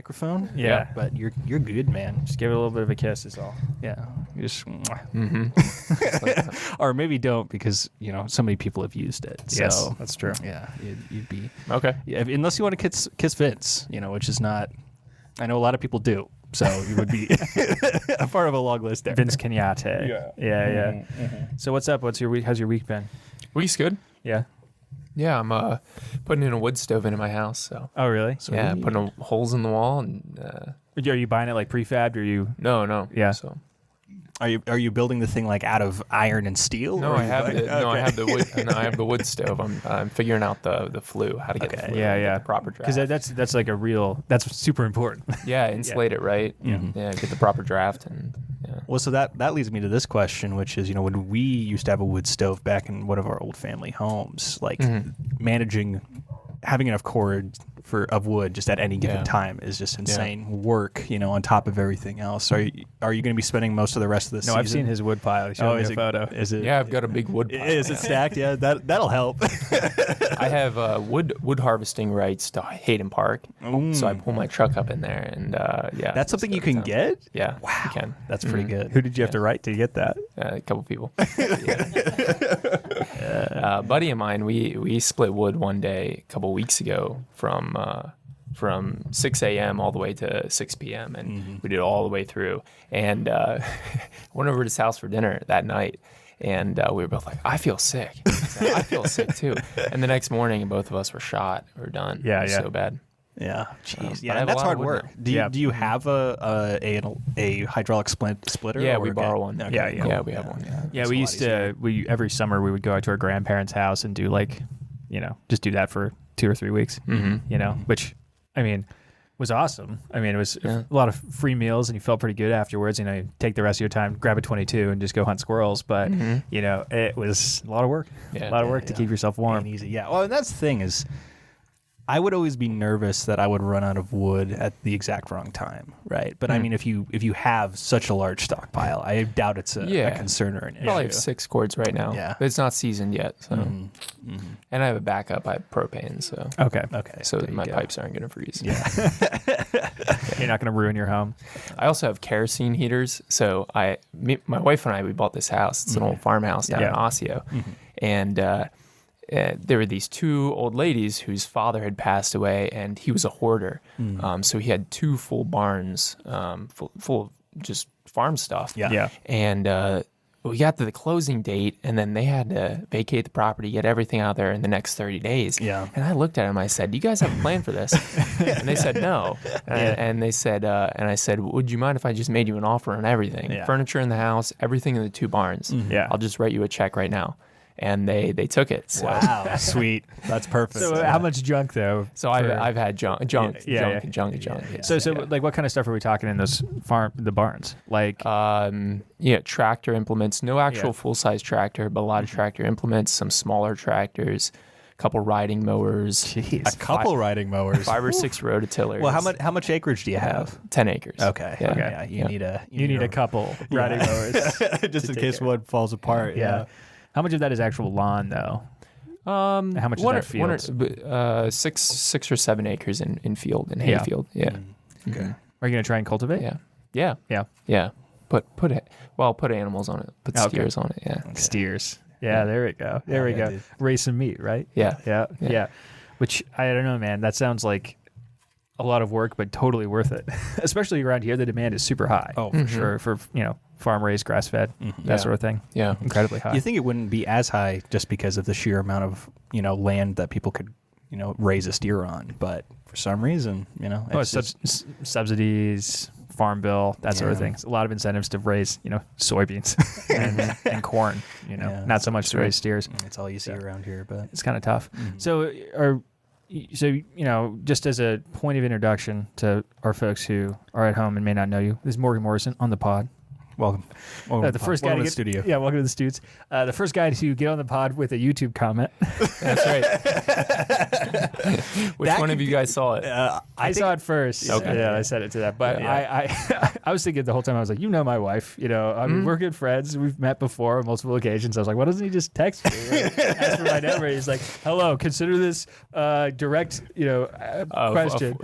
microphone. Yeah. But you're good, man. Just give it a little bit of a kiss is all. Yeah. You just Mm-hmm. or maybe don't because, so many people have used it. So, Yes, that's true. Yeah, you'd be Okay. Yeah, unless you want to kiss Vince, which is not. I know a lot of people do, so you would be a part of a long list there. Vince Kenyatte. Yeah. Mm-hmm. So what's up? What's your week? How's your week been? Week's good. Yeah. Yeah, I'm putting in a wood stove into my house. So Oh, really? yeah, putting holes in the wall and Are you buying it like prefabbed, or you? no. Yeah. So Are you building the thing like out of iron and steel? no, or I you have like- the no, I Okay. have the wood. No, I have the wood stove. I'm figuring out the flue, how to get the flue, get the proper draft. Because that's like that's super important. Yeah, insulate it right. Mhm. Yeah, get the proper draft and yeah. Well, so that leads me to this question, which is, when we used to have a wood stove back in one of our old family homes, like having enough cord of wood just at any given time is just insane work, on top of everything else. Are you going to be spending most of the rest of the season? No, I've seen his wood pile. He showed me a photo. Is it? Yeah, I've got a big wood pile. Is it stacked? Yeah, that'll help. I have wood harvesting rights to Hayden Park, so I pull my truck up in there and yeah. That's something you can get? Yeah, Wow. you can. That's pretty good. Who did you have to write to get that? A couple people. Buddy of mine, we split wood one day a couple weeks ago from 6 a.m. all the way to 6 p.m. and we did it all the way through. And went over to his house for dinner that night. And we were both like, I feel sick. I feel sick too. And the next morning, both of us were shot. We were done. Yeah, It was yeah. so bad. Yeah, jeez. But I Yeah, have a that's lot hard of wood work. now. Do you have a hydraulic splitter? Yeah, or we borrow one. Okay, Yeah, cool. Yeah, we have one. Yeah, That's we a lot used to. Every summer we would go out to our grandparents' house and do just do that for 2 or 3 weeks. Which I mean was awesome. I mean, it was a lot of free meals and you felt pretty good afterwards. You take the rest of your time, grab a 22 and just go hunt squirrels. But it was a lot of work. Yeah. A lot of work to keep yourself warm. And easy. Yeah. Well, and that's the thing is, I would always be nervous that I would run out of wood at the exact wrong time, right? But I mean, if you have such a large stockpile, I doubt it's a concern or an issue. Probably have 6 cords right now. Yeah. But it's not seasoned yet. So. And I have a backup. I have propane. So Okay. so there you my go. pipes aren't going to freeze. Yeah. You're not going to ruin your home. I also have kerosene heaters. So my wife and I, we bought this house. It's an old farmhouse down in Osseo. And there were these 2 old ladies whose father had passed away, and he was a hoarder. So he had 2 full barns full of just farm stuff. Yeah. And we got to the closing date, and then they had to vacate the property, get everything out there in the next 30 days. Yeah. And I looked at them, I said, do you guys have a plan for this? And they said, no. And they said, and I said, would you mind if I just made you an offer on everything? Yeah. Furniture in the house, everything in the 2 barns. Yeah. I'll just write you a check right now. And they took it. So. Wow. Sweet. That's perfect. So how much junk though? So I've had junk. Yeah. So like what kind of stuff are we talking in those the barns? Like tractor implements, no actual full-size tractor, but a lot of tractor implements, some smaller tractors, a couple riding mowers. Jeez. A couple riding mowers. 5 or 6 rototillers. Well, how much acreage do you have? 10 acres. Okay. Yeah. Yeah. You need a couple riding mowers just in case one falls apart. Yeah. How much of that is actual lawn though? How much is that field? 6 or 7 acres in field, in hayfield. Yeah. Okay. Are you gonna try and cultivate? Yeah. Put animals on it. Put steers on it. Yeah. Steers. Yeah, there we go. There we go. Dude. Race some meat, right? Yeah. Which I don't know, man. That sounds like a lot of work, but totally worth it. Especially around here, the demand is super high. Oh, for sure. For farm raised, grass fed, that sort of thing. Yeah. Incredibly high. You think it wouldn't be as high just because of the sheer amount of land that people could raise a steer on, but for some reason it's subsidies, farm bill, that sort of thing. It's a lot of incentives to raise soybeans and corn. Not so much to raise steers. it's all you see around here, but It's kind of tough. So just as a point of introduction to our folks who are at home and may not know you, this is Morgan Morrison on the pod. welcome. The first guy to the get, studio. Yeah, welcome to the Stoots. The first guy to get on the pod with a YouTube comment. That's right. Which one of you guys saw it? I saw it first. Okay. Yeah, I said it to that. But I was thinking the whole time, I was like, my wife. I mean, we're good friends. We've met before on multiple occasions. I was like, why doesn't he just text me? Ask for my number. He's like, hello, consider this direct, question.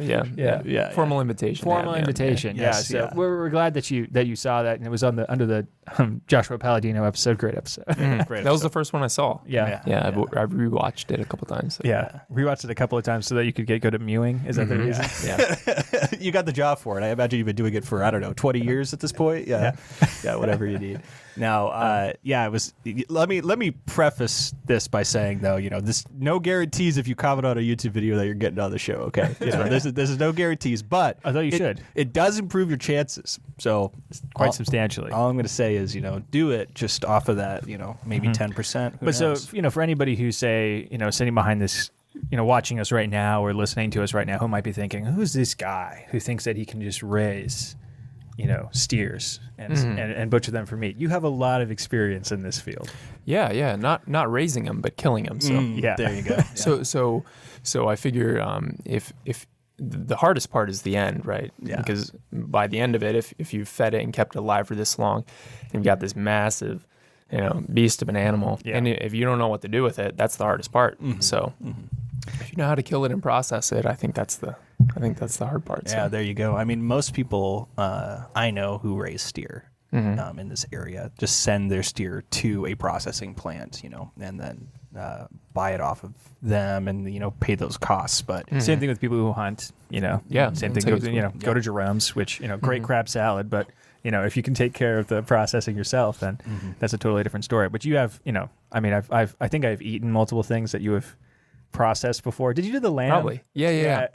Formal invitation. Formal invitation. Yeah. So we're glad that you saw that, and it was under the Joshua Palladino episode. Great episode. Great. That was the first one I saw. Yeah. I rewatched it a couple times. So. Yeah, rewatched it a couple of times so that you could go to mewing. Is that the reason? Yeah. You got the job for it. I imagine you've been doing it for, I don't know, 20 years at this point. Yeah, whatever you need. Now, it was. Let me preface this by saying, though, this no guarantees if you comment on a YouTube video that you're getting on the show. Okay, this is no guarantees, but I thought you should. It does improve your chances. So quite substantially. All I'm going to say is, do it just off of that. Maybe 10%. But so for anybody who's sitting behind this, watching us right now or listening to us right now, who might be thinking, who's this guy who thinks that he can just raise steers and butcher them for meat? You have a lot of experience in this field. Yeah. Not raising them, but killing them. So there you go. Yeah. So I figure if the hardest part is the end, right? Yeah. Because by the end of it, if you've fed it and kept it alive for this long, and you've got this massive, beast of an animal, and if you don't know what to do with it, that's the hardest part. So if you know how to kill it and process it, I think that's the hard part. Yeah, so. there you go. I mean, most people I know who raise steer in this area just send their steer to a processing plant, and then buy it off of them and, pay those costs. But same thing with people who hunt, same thing with, go to Jerome's, which, great crab salad, but if you can take care of the processing yourself, then that's a totally different story. But you have, I think I've eaten multiple things that you have processed before. Did you do the lamb? Probably. Yeah.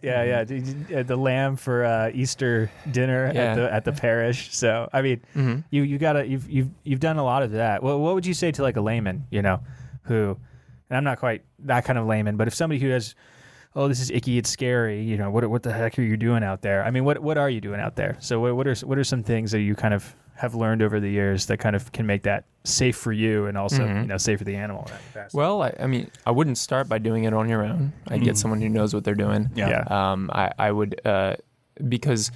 Did you, the lamb for Easter dinner at the parish. So I mean, you've done a lot of that. Well, what would you say to like a layman, who, and I'm not quite that kind of layman, but if somebody who has, oh, this is icky, it's scary, what the heck are you doing out there? I mean, what are you doing out there? So what are some things that you kind of have learned over the years that kind of can make that safe for you and also safe for the animal? Well, I mean, I wouldn't start by doing it on your own. I'd get someone who knows what they're doing. I would because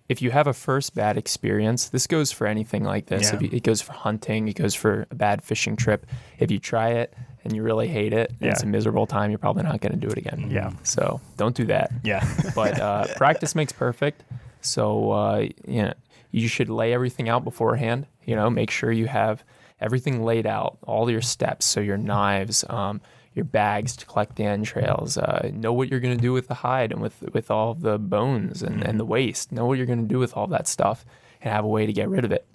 if you have a first bad experience, this goes for anything like this. It goes for hunting, it goes for a bad fishing trip. If you try it and you really hate it, and it's a miserable time, you're probably not going to do it again. Yeah. So don't do that. Yeah. But practice makes perfect. So you should lay everything out beforehand. Make sure you have everything laid out, all your steps. So your knives, your bags to collect the entrails, know what you're going to do with the hide and with all the bones and the waste. Know what you're going to do with all that stuff and have a way to get rid of it.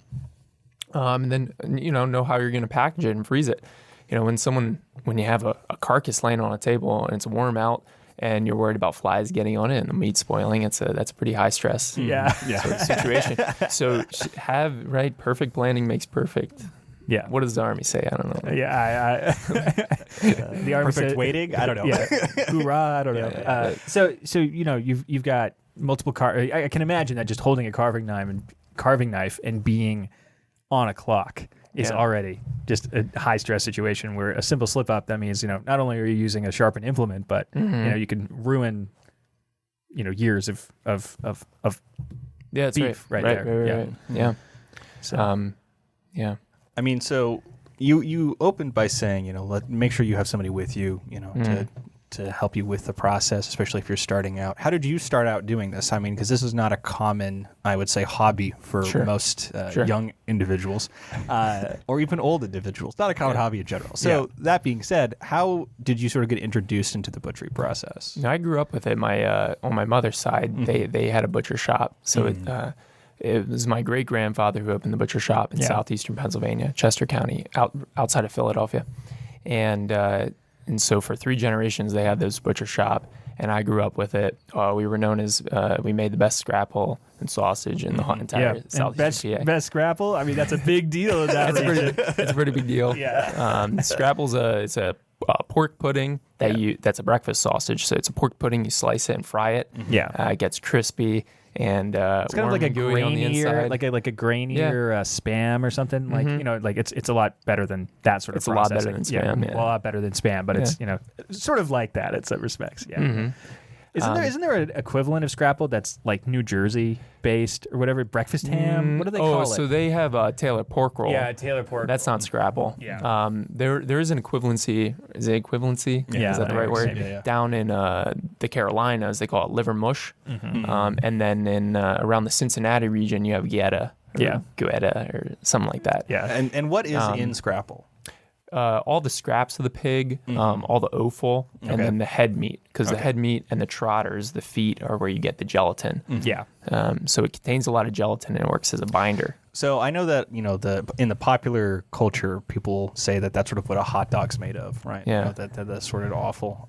And then, know how you're going to package it and freeze it. When you have a carcass laying on a table and it's warm out, and you're worried about flies getting on it and the meat spoiling, that's a pretty high stress sort of situation. So perfect planning makes perfect. Yeah. What does the Army say? I don't know. Yeah, the Army perfect said, waiting? I don't know. Yeah. Hoorah, I don't know. So you've got multiple I can imagine that just holding a carving knife and being on a clock is already just a high stress situation where a simple slip up, that means, not only are you using a sharpened implement, but you can ruin, years of beef right there. Right. Yeah. So, I mean, so you opened by saying, make sure you have somebody with you, to help you with the process, especially if you're starting out. How did you start out doing this? I mean, because this is not a common, I would say, hobby for most young individuals or even old individuals. Not a common hobby in general. So that being said, how did you sort of get introduced into the butchery process? I grew up with it. On my mother's side, they had a butcher shop. So it was my great-grandfather who opened the butcher shop in southeastern Pennsylvania, Chester County, outside of Philadelphia. And so for 3 generations, they had this butcher shop, and I grew up with it. We were known as, we made the best scrapple and sausage in the entire southeastern PA. Best scrapple? I mean, that's a big deal in that region. It's a pretty big deal. Scrapple's it's a pork pudding that's a breakfast sausage. So it's a pork pudding, you slice it and fry it. Yeah. It gets crispy. and it's kind of like a gooey on the grainier, inside. like a grainier Spam or something. Like like it's a lot better than that sort of. It's a lot better processing. than Spam. A lot better than Spam, but it's sort of like that in some respects. Yeah. Isn't there an equivalent of Scrapple that's like New Jersey based or whatever? Breakfast ham? What do they call it? So they have Taylor pork roll. Yeah, Taylor pork. That's not Scrapple. Yeah. There is an equivalency. Is it equivalency? Yeah. Is that the right word? Yeah. Down in the Carolinas, they call it liver mush. And then in around the Cincinnati region, you have Guetta. Guetta or something like that. Yeah. And what is in Scrapple? All the scraps of the pig, all the offal, and then the head meat. Because the head meat and the trotters, the feet, are where you get the gelatin. Yeah. So it contains a lot of gelatin and it works as a binder. So I know that in the popular culture, people say that that's sort of what a hot dog's made of, right? Yeah. That's sort of awful.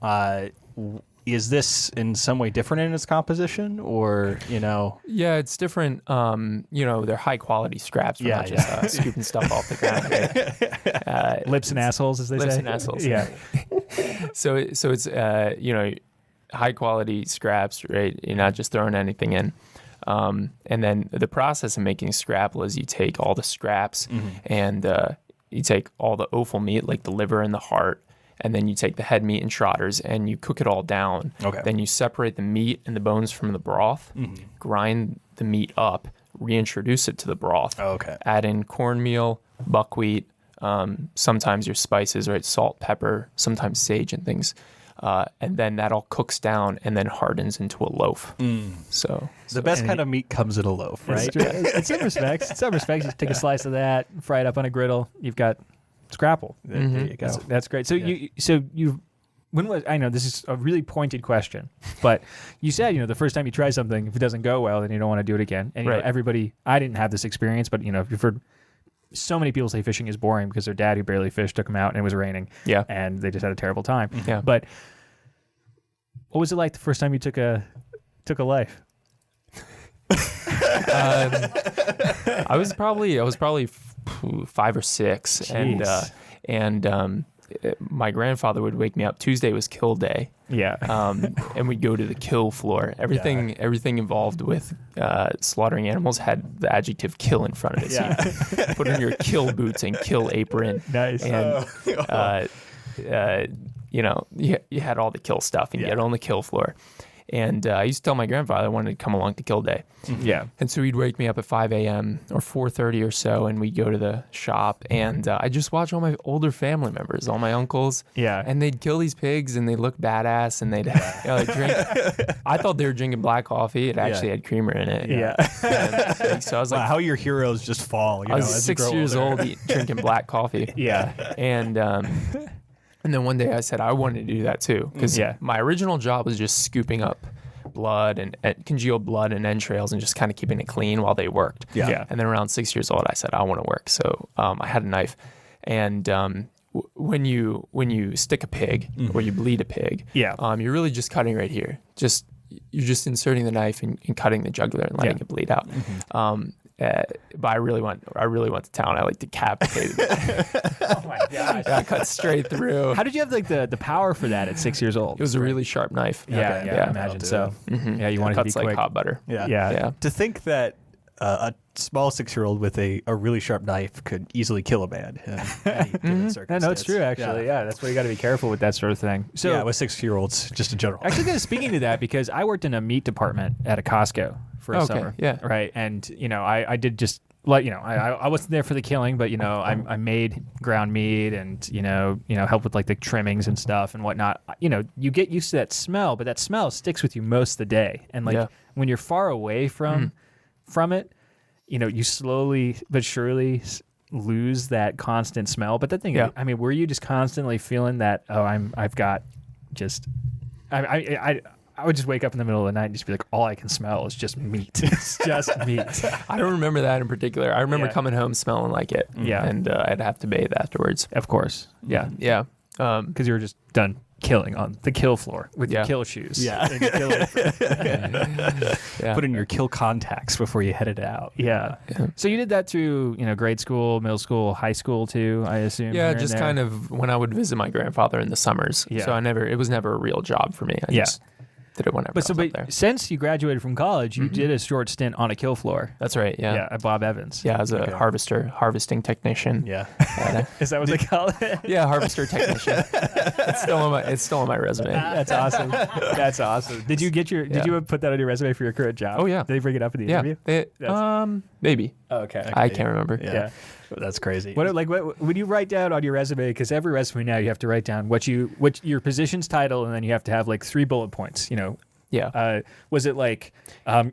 Is this in some way different in its composition, or Yeah, it's different. They're high quality scraps. We're not just scooping stuff off the ground. Lips and assholes, as they say. Lips and assholes. Yeah. So it's high quality scraps, right? You're not just throwing anything in. And then the process of making Scrapple is you take all the scraps and you take all the offal meat, like the liver and the heart, and then you take the head meat and trotters and you cook it all down. Okay. Then you separate the meat and the bones from the broth, grind the meat up, reintroduce it to the broth. Okay. Add in cornmeal, buckwheat, sometimes your spices, right? Salt, pepper, sometimes sage and things. And then that all cooks down and then hardens into a loaf. So the best kind of meat comes in a loaf, right? In some respects, you take a slice of that, fry it up on a griddle. You've got Scrapple. There you go. That's great. So you when was, I know this is a really pointed question, but you said, the first time you try something, if it doesn't go well, then you don't want to do it again. And everybody, I didn't have this experience, but you've heard so many people say fishing is boring because their dad, who barely fished, took them out and it was raining. Yeah. And they just had a terrible time. Yeah. But what was it like the first time you took a life? I was probably 5 or 6. Jeez. And my grandfather would wake me up. Tuesday was kill day. Yeah. And we'd go to the kill floor. Everything involved with slaughtering animals had the adjective kill in front of it. Yeah. So you put on your kill boots and kill apron. Nice. And, you had all the kill stuff and you get on the kill floor. And I used to tell my grandfather I wanted to come along to kill day. Yeah. And so he'd wake me up at 5 a.m. or 4:30 or so, and we'd go to the shop. And I just watch all my older family members, all my uncles. Yeah. And they'd kill these pigs, and they look badass, and they'd drink. I thought they were drinking black coffee. It actually had creamer in it. Yeah. And so I was like, how your heroes just fall. I was 6 years old drinking black coffee. Yeah. And then one day I said I wanted to do that too, because my original job was just scooping up blood and congealed blood and entrails and just kind of keeping it clean while they worked. Yeah. And then around 6 years old, I said I want to work. So I had a knife, and when you stick a pig or you bleed a pig, you're really just cutting right here. You're just inserting the knife and cutting the jugular and letting it bleed out. But I really went to town. I like decapitated it. Oh my gosh. I cut straight through. How did you have the power for that at 6 years old? It was a really sharp knife. I imagine so. Yeah, you wanted to be cuts quick. like hot butter. Yeah. To think that a small 6-year-old with a really sharp knife could easily kill a man in any given circumstance. No, it's true, actually. Yeah, that's why you got to be careful with that sort of thing. So, with 6-year-olds, just in general. Actually, kind of speaking to that, because I worked in a meat department at a Costco for a summer. Yeah. Right. And, I did just, I wasn't there for the killing, but, I made ground meat and, helped with like the trimmings and stuff and whatnot. You get used to that smell, but that smell sticks with you most of the day. And when you're far away from it, you slowly but surely lose that constant smell. But the thing, were you just constantly feeling that, I've got just, I would just wake up in the middle of the night and just be like, all I can smell is just meat. It's just meat. I don't remember that in particular. I remember coming home smelling like it. Yeah. And I'd have to bathe afterwards. Of course. Yeah. Yeah. Because you were just done killing on the kill floor with your kill shoes. Yeah. And your kill Put in your kill contacts before you headed out. Yeah. So you did that through, grade school, middle school, high school too, I assume? Yeah, just kind of when I would visit my grandfather in the summers. Yeah. So it was never a real job for me. Did it whenever. But I was up there. since you graduated from college, you did a short stint on a kill floor. That's right. Yeah. Yeah, at Bob Evans. Yeah, as a harvesting technician. Yeah. Is that what they call it? Yeah, harvester technician. It's still on my resume. That's awesome. That's awesome. Did you get Did you put that on your resume for your current job? Oh, yeah. Did they bring it up in the Yeah. interview? Maybe. Oh, okay. I can't remember. Yeah. That's crazy. What when you write down on your resume, because every resume now you have to write down what your position's title, and then you have to have like 3 bullet points. Yeah. Was it like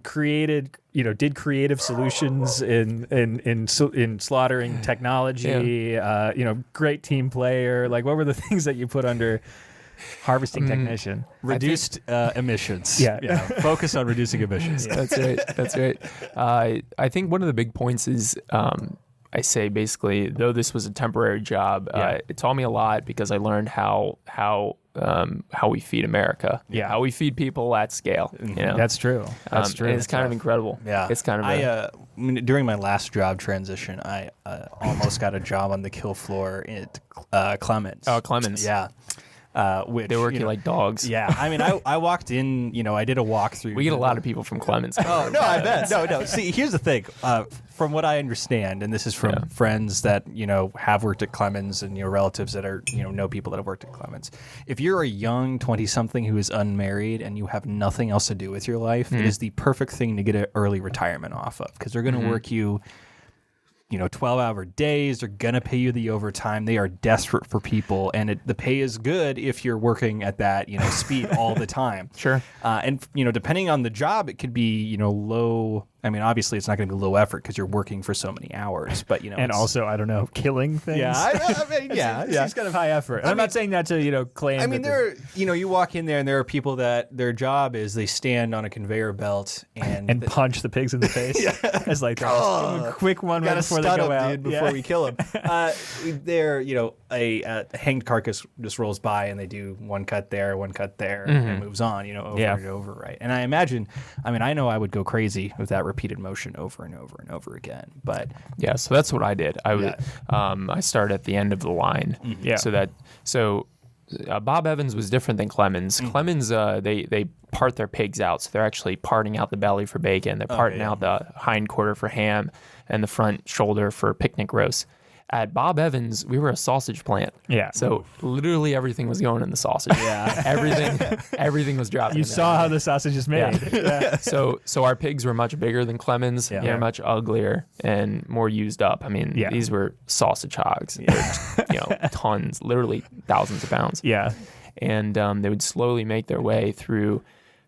created? Did creative solutions in slaughtering technology? Great team player. Like, what were the things that you put under harvesting technician? Reduced emissions. Yeah. Focus on reducing emissions. That's right. I think one of the big points is I say basically, though this was a temporary job, it taught me a lot because I learned how we feed America, how we feed people at scale. That's true. That's true. And it's kind of incredible. Yeah, it's kind of. During my last job transition, I almost got a job on the kill floor at Clemens. Oh, Clemens. Yeah. Which, They work like dogs. Yeah, I mean, I walked in, I did a walkthrough. We get a lot of people from Clemens. Oh, no, I bet. No. See, here's the thing. From what I understand, and this is from friends that, have worked at Clemens and, relatives that are, know people that have worked at Clemens. If you're a young 20-something who is unmarried and you have nothing else to do with your life, it is the perfect thing to get an early retirement off of, because they're going to work you 12-hour days. They're going to pay you the overtime. They are desperate for people, and the pay is good if you're working at that, speed all the time. Sure. And, depending on the job, it could be, low. I mean, obviously, it's not going to be low effort because you're working for so many hours, but, and also, I don't know, killing things. Yeah. I mean, It's kind of high effort. I'm not saying that to, claim. I mean, you walk in there and there are people that their job is they stand on a conveyor belt and punch the pigs in the face. It's like, a quick one right before they go out. Dude, before we kill them. They're, a hanged carcass just rolls by and they do one cut there, and moves on, over and over, right? And I imagine, I know I would go crazy with that repeated motion over and over and over again, but yeah, so that's what I did. I started at the end of the line. So Bob Evans was different than Clemens. Clemens, they part their pigs out, so they're actually parting out the belly for bacon. They're parting out the hind quarter for ham and the front shoulder for picnic roast. At Bob Evans, we were a sausage plant. Yeah. So literally everything was going in the sausage. Yeah. Everything was dropping. You saw how the sausage is made. Yeah. So our pigs were much bigger than Clemens. Yeah. They're much uglier and more used up. I mean, these were sausage hogs. They're, tons, literally thousands of pounds. Yeah. And they would slowly make their way through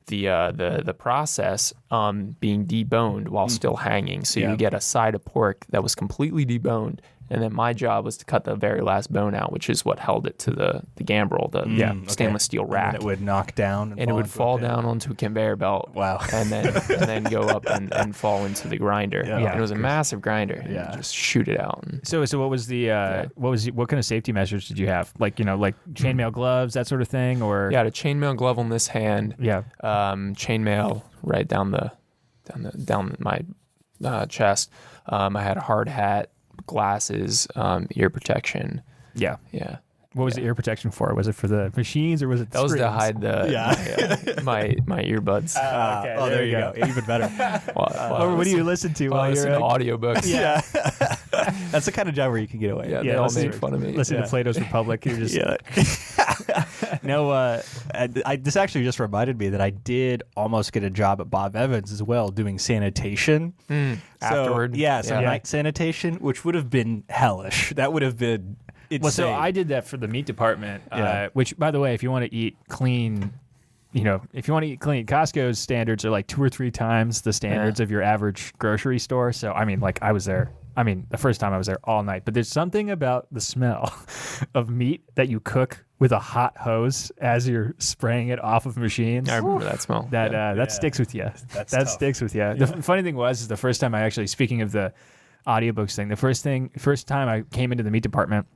the process being deboned while still hanging. So you get a side of pork that was completely deboned. And then my job was to cut the very last bone out, which is what held it to the gambrel, stainless steel rack. And it would knock down. And it would fall down onto a conveyor belt. Wow. And then go up and fall into the grinder. Yeah. And it was a massive grinder. Yeah. And just shoot it out. So what was what kind of safety measures did you have? Like, chainmail gloves, that sort of thing, or? Yeah, I had a chainmail glove on this hand. Yeah. Chainmail right down my chest. I had a hard hat, glasses, ear protection. Yeah. What was the ear protection for? Was it for the machines or was it the screens? Was to hide my earbuds. Okay. Oh, there you go. Even better. What do you listen to while you're listening to audiobooks? Yeah. That's the kind of job where you can get away. Yeah, they all made fun of me. Listen to Plato's Republic. You're just No, this actually just reminded me that I did almost get a job at Bob Evans as well, doing sanitation. Afterward. Night sanitation, which would have been hellish. That would have been insane. Well, so I did that for the meat department, which, by the way, if you want to eat clean, Costco's standards are like 2 or 3 times the standards of your average grocery store. So, I was there. The first time I was there all night. But there's something about the smell of meat that you cook with a hot hose as you're spraying it off of machines. I remember that smell. That sticks with you. That sticks with you. Yeah. The funny thing is the first time I actually, speaking of the audiobooks thing, the first time I came into the meat department,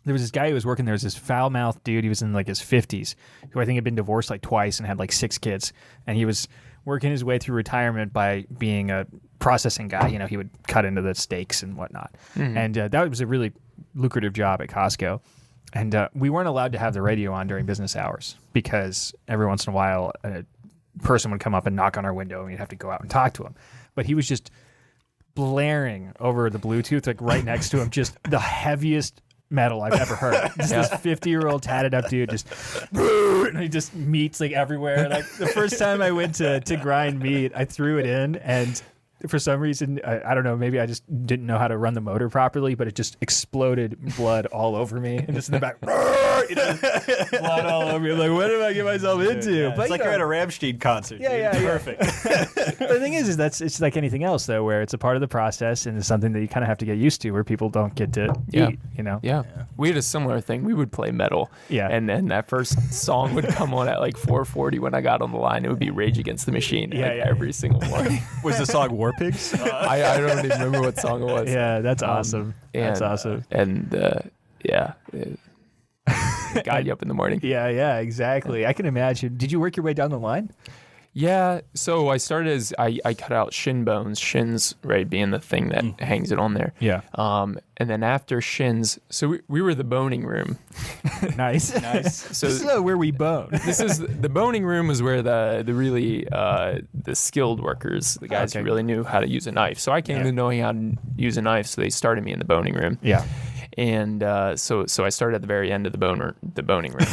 there was this guy who was working there. Was this foul-mouthed dude. He was in like his 50s, who I think had been divorced like twice and had like 6 kids. And he was working his way through retirement by being a processing guy. He would cut into the steaks and whatnot. Mm-hmm. And that was a really lucrative job at Costco. And we weren't allowed to have the radio on during business hours because every once in a while person would come up and knock on our window, and we'd have to go out and talk to him. But he was just blaring over the Bluetooth, like right next to him, just the heaviest metal I've ever heard. Just this 50-year-old tatted up dude, just and he just meats like everywhere. Like the first time I went to grind meat, I threw it in, and for some reason, I don't know, maybe I just didn't know how to run the motor properly, but it just exploded blood all over me, and just in the back, blood all over me. I'm like, what did I get myself into? Yeah, but it's like you're at a Rammstein concert. Yeah, dude. yeah, Perfect. But the thing is it's like anything else, though, where it's a part of the process, and it's something that you kind of have to get used to, where people don't get to eat, you know? Yeah. We had a similar thing. We would play metal. Yeah. And then that first song would come on at like 4:40 when I got on the line. It would be Rage Against the Machine every single morning. Was the song War Pigs? I don't even remember what song it was. Yeah, that's awesome. That's awesome. It got you up in the morning. Yeah, exactly. I can imagine. Did you work your way down the line? Yeah, so I started as I cut out shin bones, shins, right, being the thing that hangs it on there. Yeah. And then after shins, so we were the boning room. Nice. So this is where we bone. This is the boning room was where the really the skilled workers, the guys who really knew how to use a knife. So I came to knowing how to use a knife, so they started me in the boning room. Yeah. And so I started at the very end of the boning room.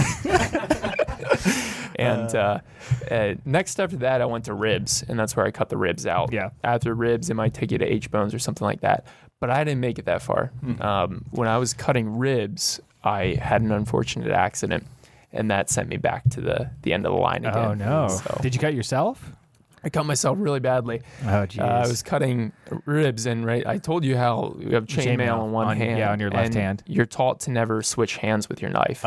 And next after that, I went to ribs, and that's where I cut the ribs out. Yeah. After ribs, it might take you to H-bones or something like that. But I didn't make it that far. When I was cutting ribs, I had an unfortunate accident, and that sent me back to the end of the line again. Oh, no. So Did you cut yourself? I cut myself really badly. Oh, geez. I was cutting ribs, and I told you how you have chainmail on one hand. Yeah, on your left and hand. You're taught to never switch hands with your knife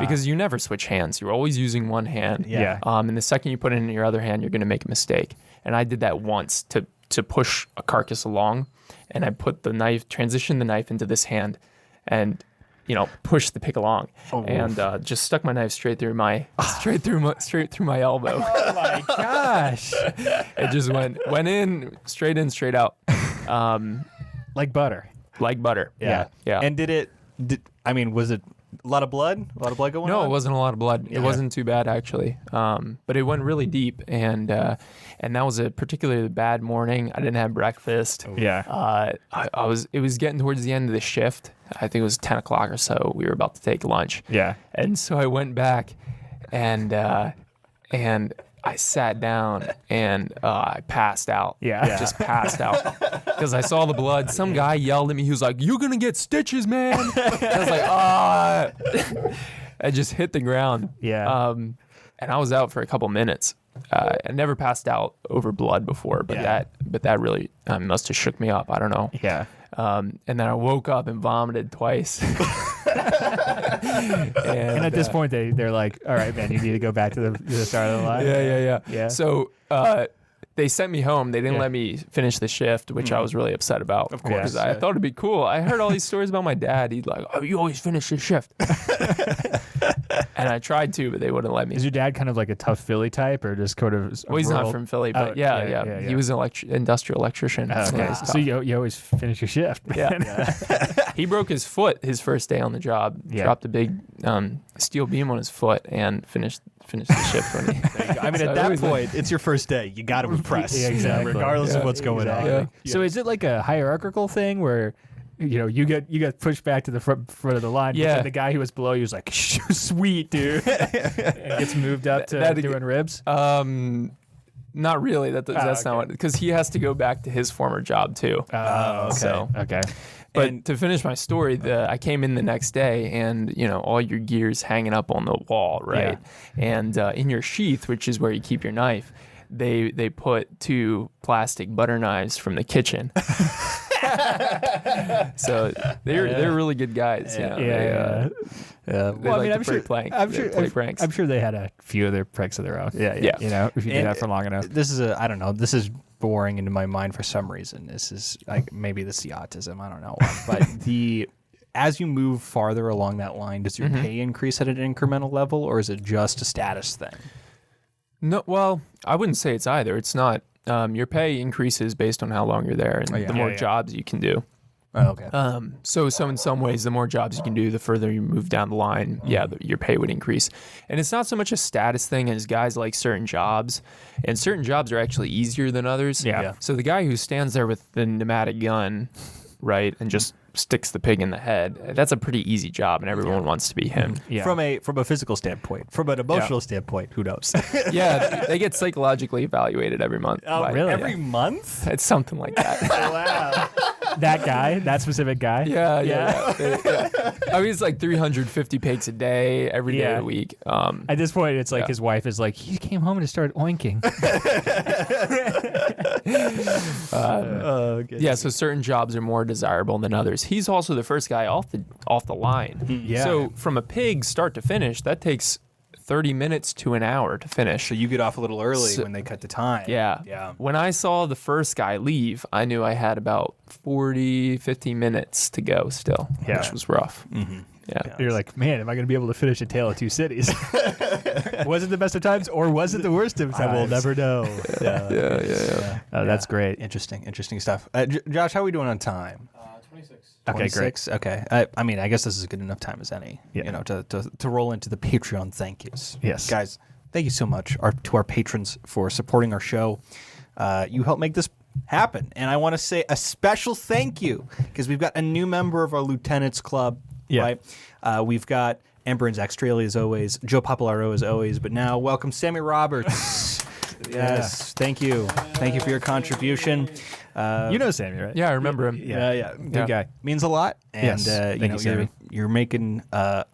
because you never switch hands. You're always using one hand. Yeah. And the second you put it in your other hand, you're going to make a mistake. And I did that once to push a carcass along, and I put the knife, transitioned the knife into this hand, and push the pick along, and just stuck my knife straight through my elbow. Oh my gosh! It just went in, straight out, Like butter. like butter. Yeah. And was it a lot of blood? A lot of blood going on? No, it wasn't a lot of blood. It wasn't too bad actually, but it went really deep, and that was a particularly bad morning. I didn't have breakfast. Yeah. It was getting towards the end of the shift. I think it was 10 o'clock or so. We were about to take lunch. Yeah. And so I went back, and I sat down, and I passed out. Yeah. Just passed out because I saw the blood. Some guy yelled at me. He was like, "You're gonna get stitches, man." I was like, "Ah!" I just hit the ground. Yeah. And I was out for a couple minutes. I never passed out over blood before, but that really must have shook me up. I don't know. Yeah. And then I woke up and vomited twice. And at this point, they're like, "All right, man, you need to go back to the start of the line." Yeah. So they sent me home. They didn't let me finish the shift, which I was really upset about. Of course. Because I thought it'd be cool. I heard all these stories about my dad. He'd like, "Oh, you always finish your shift." And I tried to, but they wouldn't let me. Is your dad kind of like a tough Philly type, or just kind of? Well, he's not from Philly, but yeah. He was an industrial electrician. Oh, okay. So you always finish your shift. Yeah. He broke his foot his first day on the job. Yeah. Dropped a big steel beam on his foot and finished the shift when he. I mean, at that point, it's your first day. You got to impress. Yeah, exactly. Regardless of what's going on. Yeah. So is it like a hierarchical thing where? You get pushed back to the front of the line. Yeah. But the guy who was below you was like, "Sweet, dude," and gets moved up to doing ribs. Not really. That's not what, because he has to go back to his former job too. Oh, okay. So, okay. but to finish my story, I came in the next day, and all your gear's hanging up on the wall, right? Yeah. And in your sheath, which is where you keep your knife, they put 2 plastic butter knives from the kitchen. So they're really good guys. Yeah. Well, I mean, I'm sure pranks. I'm sure they had a few other pranks of their own. Yeah. If you do that for long enough. This is I don't know. This is boring into my mind for some reason. This is maybe this is the autism. I don't know. But as you move farther along that line, does your pay increase at an incremental level, or is it just a status thing? No, well, I wouldn't say it's either. It's not. Your pay increases based on how long you're there and the more jobs you can do. Oh, okay. So in some ways, the more jobs you can do, the further you move down the line, your pay would increase. And it's not so much a status thing as guys like certain jobs, and certain jobs are actually easier than others. Yeah. So the guy who stands there with the pneumatic gun, right, and just sticks the pig in the head, that's a pretty easy job, and everyone wants to be him. Yeah. From a physical standpoint, from an emotional standpoint, who knows? Yeah, they get psychologically evaluated every month. really? Every month? It's something like that. Wow. That guy, that specific guy. Yeah. I mean, it's like 350 pigs a day, every day of the week. At this point, it's like his wife is like, he came home and started oinking. Yeah, so certain jobs are more desirable than others. He's also the first guy off the line. Yeah. So from a pig start to finish, that takes 30 minutes to an hour to finish. So you get off a little early when they cut the time. Yeah. Yeah. When I saw the first guy leave, I knew I had about 50 minutes to go still, which was rough. Mm-hmm. Yeah. You're like, man, am I going to be able to finish A Tale of Two Cities? Was it the best of times or was it the worst of times? I will never know. Yeah. That's great. Interesting stuff. Josh, how are we doing on time? 26. Okay, 26? Okay. I mean, I guess this is a good enough time as any, to roll into the Patreon thank yous. Yes. Guys, thank you so much to our patrons for supporting our show. You help make this happen. And I want to say a special thank you because we've got a new member of our Lieutenants Club. Yeah. Right? We've got Amber and Zach Strehle as always, Joe Popolaro as always, but now welcome Sammy Roberts. Yes, thank you. Thank you for your contribution. You know Sammy, right? Yeah, I remember him. Yeah. Good guy. Means a lot. And Yes. Thank you, Sammy. you're making a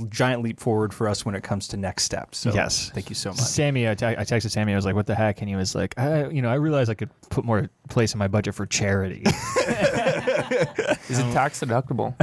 giant leap forward for us when it comes to next steps. So Yes. thank you so much. Sammy, I texted Sammy. I was like, "What the heck?" And he was like, "I realized I could put more place in my budget for charity." Is it tax deductible?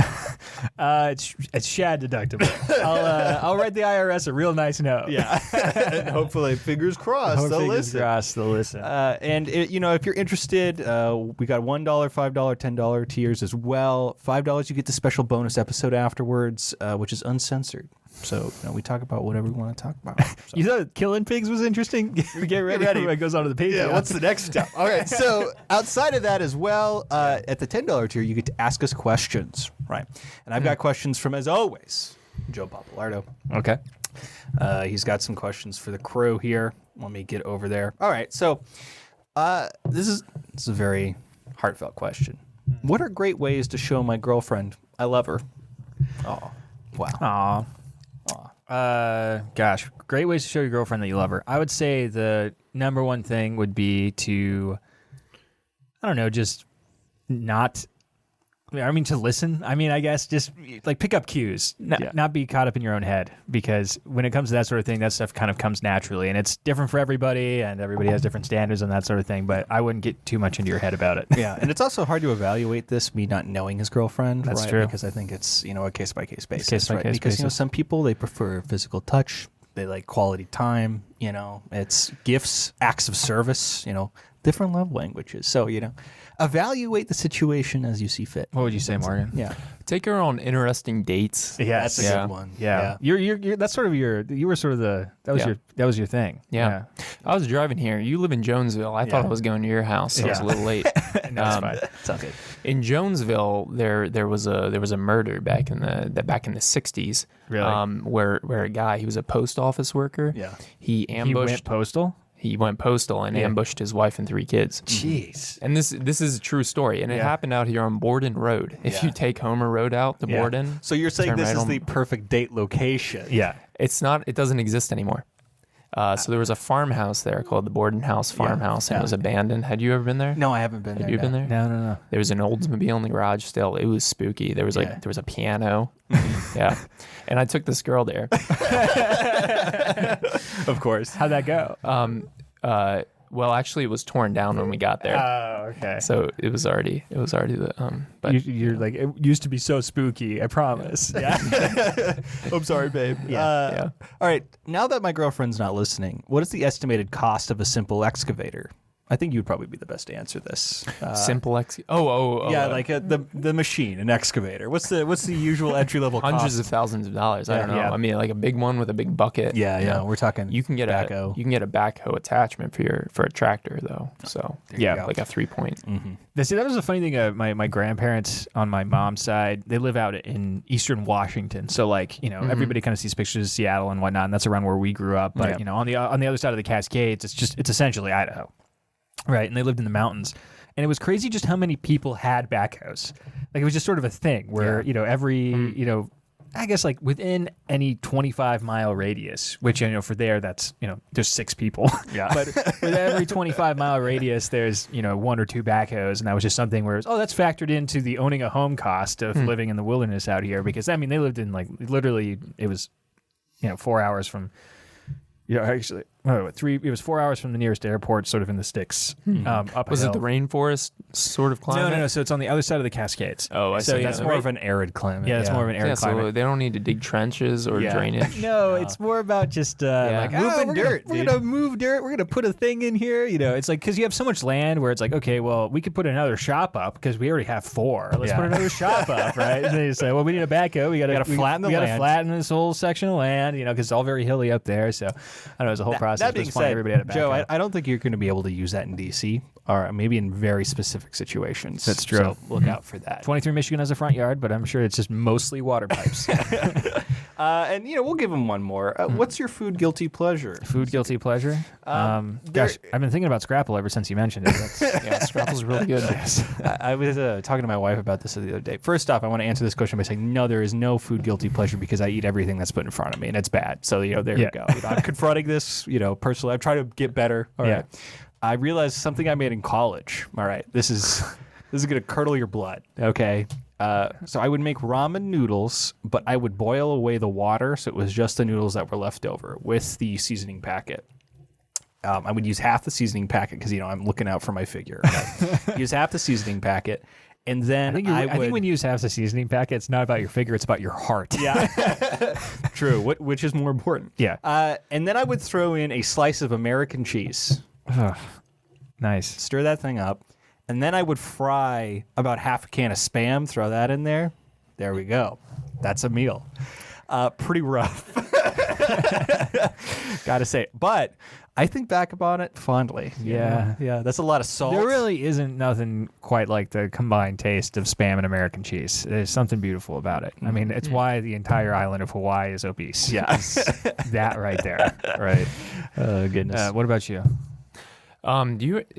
It's Shad deductible. I'll write the IRS a real nice note. Yeah. And hopefully, fingers crossed, they'll listen. They'll listen. And if you're interested, we got $1, $5, $10 tiers as well. $5, you get the special bonus episode afterwards, which is uncensored. So we talk about whatever we want to talk about. So. You thought killing pigs was interesting? Get ready. It goes on to the Patreon. Yeah, what's the next step? All right, so outside of that as well, at the $10 tier, you get to ask us questions, right? And I've got questions from, as always, Joe Popolaro. Okay. He's got some questions for the crew here. Let me get over there. All right, so this is a very heartfelt question. What are great ways to show my girlfriend I love her? Oh, wow. Gosh, great ways to show your girlfriend that you love her. I would say the number one thing would be to, I don't know, just not, to listen. I guess just like pick up cues, not be caught up in your own head, because when it comes to that sort of thing, that stuff kind of comes naturally, and it's different for everybody, and everybody has different standards and that sort of thing, but I wouldn't get too much into your head about it. Yeah, and it's also hard to evaluate this, me not knowing his girlfriend. That's right? true. Because I think it's, a case-by-case basis. Case-by-case Because, basis. some people, they prefer physical touch. They like quality time, it's gifts, acts of service, different love languages. So, evaluate the situation as you see fit. What would you say, Morgan? Yeah. Take her on interesting dates. That's a Yeah. good one. Yeah. You're that's sort of you were sort of that was your thing. Yeah. I was driving here. You live in Jonesville. I thought I was going to your house, so I was a little late. No, it's fine. It's all good. In Jonesville, there was a murder back in the 60s. Really? Where a guy, he was a post office worker. Yeah. He He ambushed. went postal? He went postal and ambushed his wife and 3 kids. Jeez. And this is a true story, and it happened out here on Borden Road. If you take Homer Road out to Borden, So you're saying turn this right is on- the perfect date location? Yeah. It's not. It doesn't exist anymore. So there was a farmhouse there called the Borden House Farmhouse, and it was abandoned. Had you ever been there? No, I haven't been there. Had you been there? No. There was an Oldsmobile in the garage still. It was spooky. There was there was a piano. Yeah. And I took this girl there. Of course. How'd that go? Well, actually, it was torn down when we got there. Oh, okay. So it was already the but You're like, it used to be so spooky, I promise. Yeah. I'm sorry, babe. Yeah. All right. Now that my girlfriend's not listening, what is the estimated cost of a simple excavator? I think you'd probably be the best to answer this. Simple yeah, like the machine, an excavator. What's the usual entry level cost? hundreds of thousands of dollars. I don't know. Yeah. I mean, like a big one with a big bucket. Yeah. We're talking. You can get backhoe. a backhoe attachment for a tractor though. So Yeah. like a 3-point. See, that was the funny thing. My grandparents on my mom's side, they live out in eastern Washington. So like, everybody kind of sees pictures of Seattle and whatnot, and that's around where we grew up. But on the other side of the Cascades, it's essentially Idaho. Right, and they lived in the mountains. And it was crazy just how many people had backhoes. Like, it was just sort of a thing where, every, I guess, like, within any 25-mile radius, which, for there, that's, there's 6 people. Yeah. But with every 25-mile radius, there's, 1 or 2 backhoes. And that was just something where, that's factored into the owning a home cost of living in the wilderness out here. Because, I mean, they lived in, like, literally, it was, 4 hours from... actually, it was 4 hours from the nearest airport, sort of in the sticks. Up Was it the rainforest sort of climate? No. So it's on the other side of the Cascades. Oh, I So see. That's more of an arid climate. Yeah, it's more of an arid climate. So they don't need to dig trenches or drainage. No, it's more about just Moving dirt, We're gonna move dirt. We're gonna put a thing in here. It's like because you have so much land where it's like, okay, well, we could put another shop up because we already have 4. Let's put another shop up, right? And they say, well, we need a backhoe. We gotta flatten the land. We land. gotta flatten this whole section of land, because it's all very hilly up there. So I don't know, it's a whole process. That being Just finding said, everybody had a Joe, backhoe. I don't think you're going to be able to use that in DC, or maybe in very specific situations. That's true. So look out for that. 23 Michigan has a front yard, but I'm sure it's just mostly water pipes. And we'll give him one more. What's your food guilty pleasure? Food guilty pleasure? Gosh, I've been thinking about Scrapple ever since you mentioned it. Scrapple's really good. I was talking to my wife about this the other day. First off, I want to answer this question by saying, no, there is no food guilty pleasure because I eat everything that's put in front of me, and it's bad. So, there you go. I'm confronting this, personally. I'm trying to get better. All right. I realized something I made in college. All right. This is going to curdle your blood. Okay. So I would make ramen noodles, but I would boil away the water, so it was just the noodles that were left over with the seasoning packet. I would use half the seasoning packet because I'm looking out for my figure. Right? Use half the seasoning packet, and then I think when you use half the seasoning packet, it's not about your figure; it's about your heart. Yeah, true. Which is more important? Yeah. And then I would throw in a slice of American cheese. Nice. Stir that thing up. And then I would fry about half a can of Spam, throw that in there. There we go. That's a meal. Pretty rough. Gotta say. But I think back upon it fondly. Yeah. Yeah, that's a lot of salt. There really isn't nothing quite like the combined taste of Spam and American cheese. There's something beautiful about it. I mean, it's why the entire island of Hawaii is obese. Yeah. That right there. Right. Oh, goodness. What about you?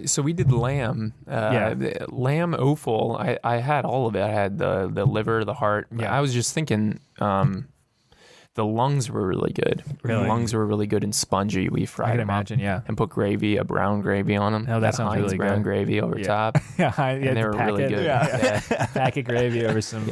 So we did lamb. The lamb offal. I had all of it. I had the liver, the heart. Yeah. I was just thinking, the lungs were really good. Really? The lungs were really good and spongy. We fried I can them up imagine, yeah. and put gravy, a brown gravy on them. Oh, that sounds Heinz really brown good. gravy over top. And they were really good. Yeah. Packet gravy over some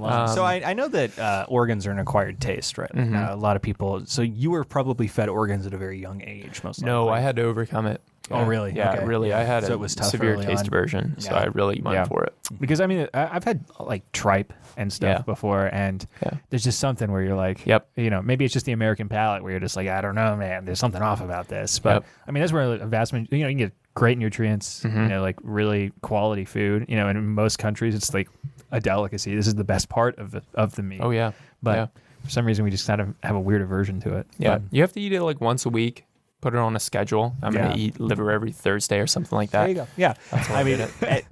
lungs. So I know that organs are an acquired taste, right? A lot of people. So you were probably fed organs at a very young age, most likely. No, I had to overcome it. Oh, really? Yeah, Okay. really. I had So a it was tough severe early taste on. aversion, so Yeah. I really went for it. Because I mean, I've had like tripe and stuff before, and there's just something where you're like, maybe it's just the American palate where you're just like, I don't know, man, there's something off about this. But I mean, that's where a vast majority, you can get great nutrients, like really quality food. And in most countries, it's like a delicacy. This is the best part of the meat. Oh yeah, But for some reason, we just kind of have a weird aversion to it. Yeah, But, you have to eat it like once a week. Put it on a schedule. I'm gonna eat liver every Thursday or something like that. There you go. Yeah. That's I mean,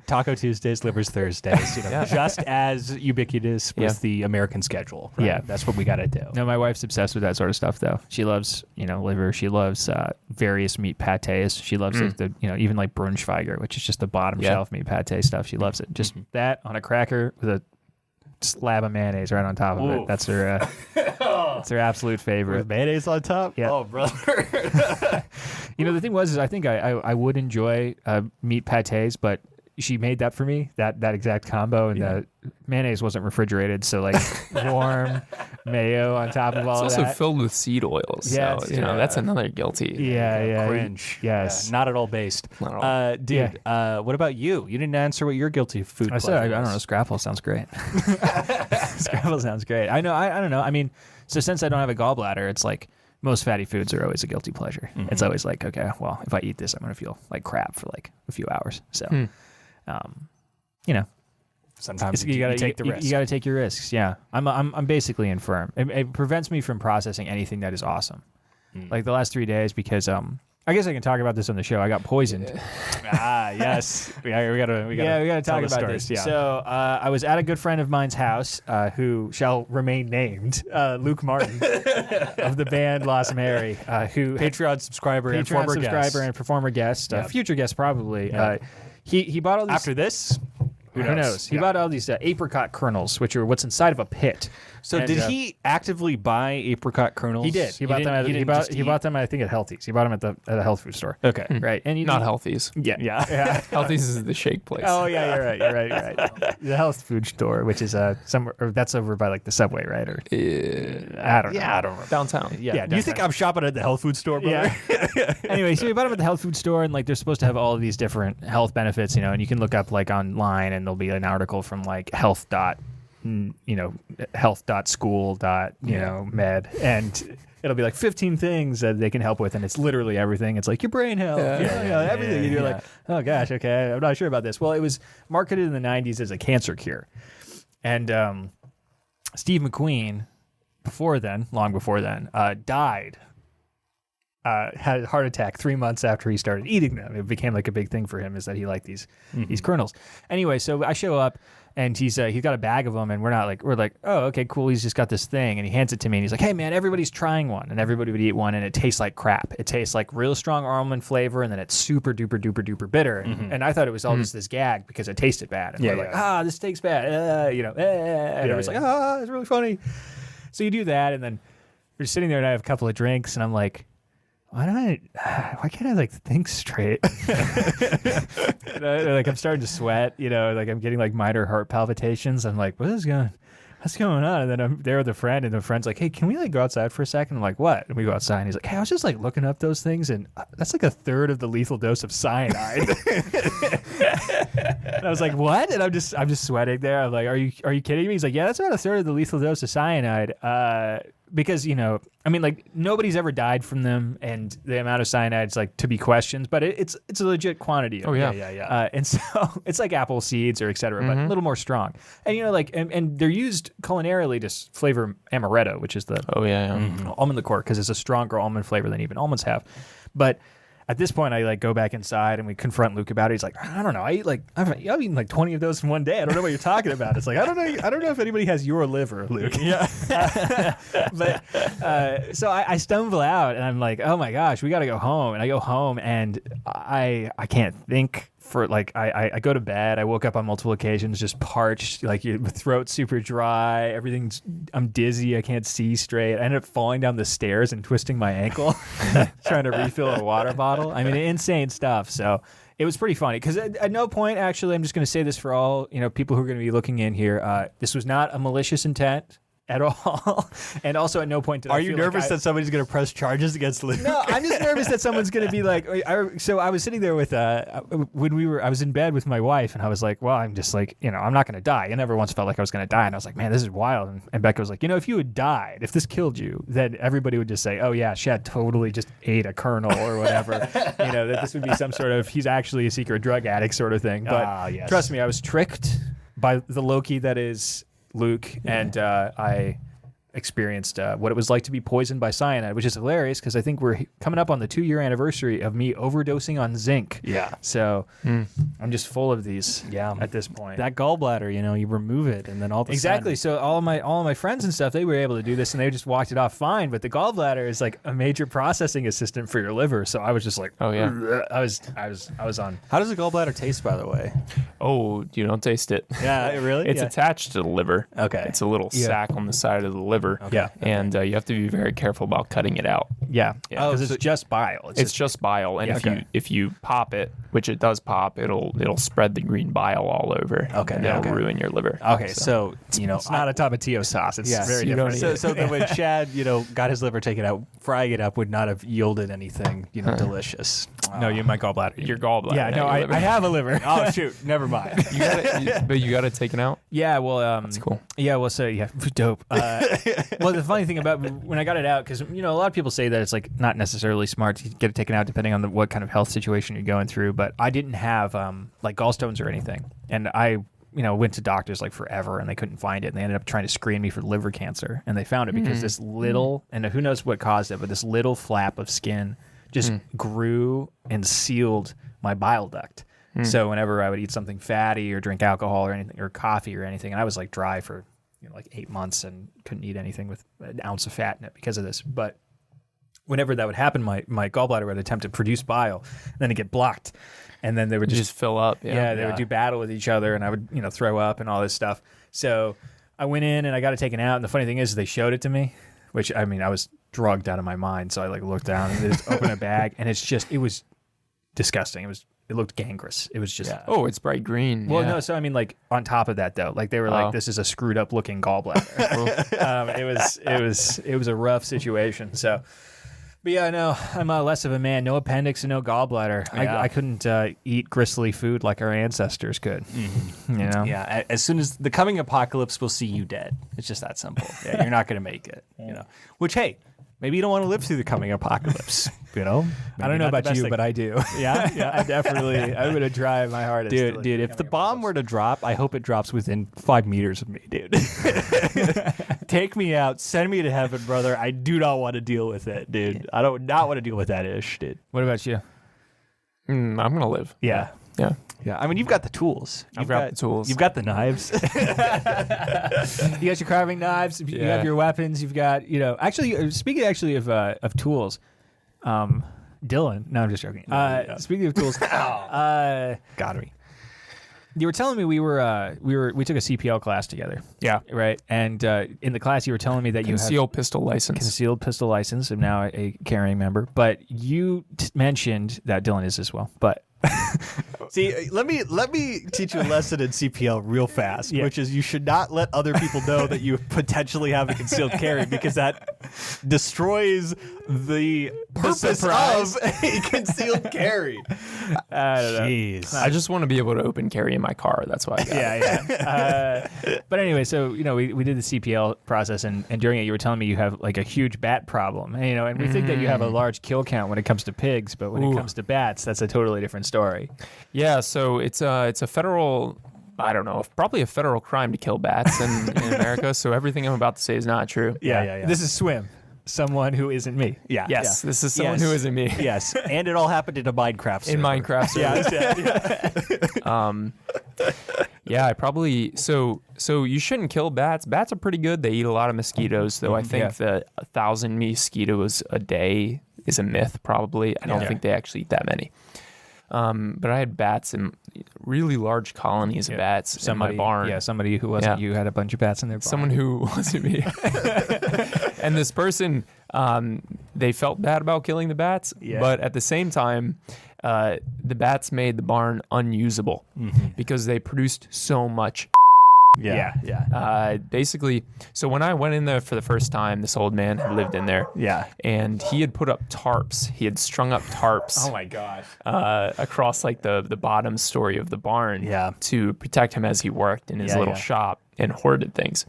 Taco Tuesdays, Livers Thursdays, just as ubiquitous with the American schedule. Right? Yeah. That's what we got to do. No, my wife's obsessed with that sort of stuff, though. She loves, liver. She loves various meat pates. She loves even like Brunschweiger, which is just the bottom shelf meat pate stuff. She loves it. Just that on a cracker with a slab of mayonnaise right on top of it. That's her. That's her absolute favorite. With mayonnaise on top? Yeah. Oh, brother. The thing was, is I think I would enjoy meat pates, but she made that for me, that exact combo, and the mayonnaise wasn't refrigerated, so like warm mayo on top of all It's of also that. filled with seed oils. Yeah, So, that's another guilty. Yeah. Cringe. Yes. Yeah, not at all based. Not at all. Dude, what about you? You didn't answer what your guilty food I said, pleasure I don't know, was. Scrapple sounds great. Scrapple sounds great. I don't know. I mean, so since I don't have a gallbladder, it's like most fatty foods are always a guilty pleasure. It's always like, okay, well, if I eat this, I'm going to feel like crap for like a few hours. So, you know, sometimes you gotta take the risk. You got to take your risks. Yeah. I'm basically infirm. It prevents me from processing anything that is awesome. Like the last 3 days, because, I guess I can talk about this on the show. I got poisoned. Yes. We gotta talk about this. Yeah. So I was at a good friend of mine's house, who shall remain named, Luke Martin of the band Lost Mary, who Patreon subscriber and former guest. and performer guest, future guest probably. Yeah. He bought all these after this. Who knows? He bought all these apricot kernels, which are what's inside of a pit. So did he actively buy apricot kernels? He did. He bought them. I think at Healthy's. He bought them at a health food store. Okay, right. And not Healthy's. Yeah. Healthy's is the shake place. Oh yeah, you're right. The health food store, which is somewhere, or that's over by like the Subway, right? Or I don't know. Yeah, I don't know. Downtown. Yeah. You think I'm shopping at the health food store, brother? Yeah. Anyway, so we bought them at the health food store, and like they're supposed to have all of these different health benefits, and you can look up like online, and there'll be an article from like health.school. Med, and it'll be like 15 things that they can help with, and it's literally everything. It's like your brain health, everything. And you're like, oh gosh, okay, I'm not sure about this. Well, it was marketed in the 90s as a cancer cure, and Steve McQueen, long before then, died. Had a heart attack 3 months after he started eating them. It became like a big thing for him, is that he liked these kernels. Anyway, so I show up, and he's got a bag of them, and we're like, oh, okay, cool. He's just got this thing, and he hands it to me, and he's like, hey man, everybody's trying one, and everybody would eat one, and it tastes like crap. It tastes like real strong almond flavor, and then it's super duper duper duper bitter. And I thought it was all just this gag because it tasted bad. And we're like, this tastes bad, and everybody's like, it's really funny. So you do that, and then we're just sitting there, and I have a couple of drinks, and I'm like, why can't I like think straight? Like I'm starting to sweat, like I'm getting like minor heart palpitations. I'm like, what's going on? And then I'm there with a friend, and the friend's like, hey, can we like go outside for a second? I'm like, what? And we go outside, and he's like, hey, I was just like looking up those things, and that's like a third of the lethal dose of cyanide. And I was like, what? And I'm just sweating there. I'm like, are you kidding me? He's like, yeah, that's about a third of the lethal dose of cyanide. Because, nobody's ever died from them, and the amount of cyanide is like to be questioned, but it's a legit quantity. Oh, yeah. And so it's like apple seeds or et cetera, but a little more strong. And, and they're used culinarily to flavor amaretto, which is the almond liqueur, because it's a stronger almond flavor than even almonds have. But at this point, I like go back inside, and we confront Luke about it. He's like, I don't know. I've eaten like 20 of those in one day. I don't know what you're talking about. It's like, I don't know if anybody has your liver, Luke. Yeah. But so I stumble out, and I'm like, oh my gosh, we got to go home. And I go home, and I can't think. I go to bed. I woke up on multiple occasions, just parched, like your throat super dry. I'm dizzy. I can't see straight. I ended up falling down the stairs and twisting my ankle, trying to refill a water bottle. I mean, insane stuff. So it was pretty funny, because at no point, actually, I'm just going to say this for all people who are going to be looking in here. This was not a malicious intent at all. And also at no point did Are you nervous that somebody's going to press charges against Luke? No, I'm just nervous that someone's going to be like, so I was sitting there with, I was in bed with my wife, and I was like, well, I'm just like, I'm not going to die. I never once felt like I was going to die. And I was like, man, this is wild. And Becca was like, if you had died, if this killed you, then everybody would just say, oh yeah, Shad totally just ate a kernel or whatever. That this would be some sort of, he's actually a secret drug addict sort of thing. But trust me, I was tricked by the Loki that is Luke, and I experienced what it was like to be poisoned by cyanide, which is hilarious, because I think we're coming up on the 2-year anniversary of me overdosing on zinc. Yeah. So I'm just full of these at this point. That gallbladder, you remove it, and then all the Exactly. So all of my friends and stuff, they were able to do this, and they just walked it off fine. But the gallbladder is like a major processing assistant for your liver. So I was just like, oh yeah, I was on. How does a gallbladder taste, by the way? Oh, you don't taste it. Yeah, really? It's attached to the liver. Okay. It's a little sac on the side of the liver. Okay. Yeah. And you have to be very careful about cutting it out. Yeah. Because it's just bile. It's just bile, and if you pop it, which it does pop, it'll spread the green bile all over. Okay, and it'll ruin your liver. Okay, so it's not a tomatillo sauce. It's very you different. So then when Shad, got his liver taken out, frying it up would not have yielded anything, delicious. No, you my gallbladder. Your gallbladder. Yeah, no, not your I have a liver. Oh shoot, never mind. but you got it taken out. Yeah, well, That's cool. Yeah, well, so yeah, dope. Well, the funny thing about when I got it out, because a lot of people say that it's like not necessarily smart to get it taken out depending on what kind of health situation you're going through. But I didn't have like gallstones or anything, and I went to doctors like forever, and they couldn't find it, and they ended up trying to screen me for liver cancer, and they found it because this little, and who knows what caused it, but this little flap of skin just grew and sealed my bile duct. So whenever I would eat something fatty or drink alcohol or anything or coffee or anything, and I was like dry for like 8 months and couldn't eat anything with an ounce of fat in it because of this. But whenever that would happen, my gallbladder would attempt to produce bile, and then it get blocked, and then they would just fill up. Yeah, they would do battle with each other, and I would throw up and all this stuff. So I went in and I got it taken out, and the funny thing is they showed it to me, which I was drugged out of my mind. So I like looked down and they just opened a bag, and it was disgusting. It looked gangrenous. It was just Oh, it's bright green. well, no. So like on top of that though, like they were like, this is a screwed up looking gallbladder. It was a rough situation. So, but yeah, no, I'm less of a man. No appendix and no gallbladder. Yeah. I couldn't eat gristly food like our ancestors could. Yeah, as soon as the coming apocalypse will see you dead. It's just that simple. Yeah, you're not going to make it. Which hey, maybe you don't want to live through the coming apocalypse. I don't know about you, but I do. Yeah, I'm going to try my hardest. dude. If the bomb were to drop, I hope it drops within 5 meters of me, dude. Take me out, send me to heaven, brother. I do not want to deal with it, dude. I don't not want to deal with that ish, dude. What about you? I'm gonna live. Yeah. Yeah. Yeah, you've got the tools. I've got the tools. You've got the knives. You got your carving knives. You have your weapons. You've got, actually, speaking of tools, Dylan. No, I'm just joking. Speaking of tools, Got me. you were telling me we took a CPL class together. Yeah. Right. And in the class, you were telling me that you have Concealed pistol license. concealed pistol license. I'm now a carrying member. But you mentioned that Dylan is as well. But See, let me teach you a lesson in CPL real fast, which is you should not let other people know that you potentially have a concealed carry because that destroys the purpose of a concealed carry. I don't know. Jeez. I just want to be able to open carry in my car. That's why I got it. But anyway, so we did the CPL process, and during it, you were telling me you have like a huge bat problem, and we think that you have a large kill count when it comes to pigs, but when it comes to bats, that's a totally different story. Yeah, so it's a federal, I don't know, probably a federal crime to kill bats in America. So everything I'm about to say is not true. Yeah. This is Swim, someone who isn't me. Yeah. Yes, this is someone who isn't me. Yes, and it all happened in a Minecraft server. In Minecraft. Yeah, I probably so you shouldn't kill bats. Bats are pretty good. They eat a lot of mosquitoes, though. I think that 1,000 mosquitoes a day is a myth. Probably, I don't think they actually eat that many. But I had bats in really large colonies of bats in my barn. Yeah, somebody who wasn't you had a bunch of bats in their barn. Someone who wasn't me. And this person, they felt bad about killing the bats, but at the same time, the bats made the barn unusable because they produced so much. Basically, so when I went in there for the first time, this old man had lived in there. Yeah. And he had put up tarps. He had strung up tarps. Oh my gosh. Across like the bottom story of the barn to protect him as he worked in his little shop and hoarded things.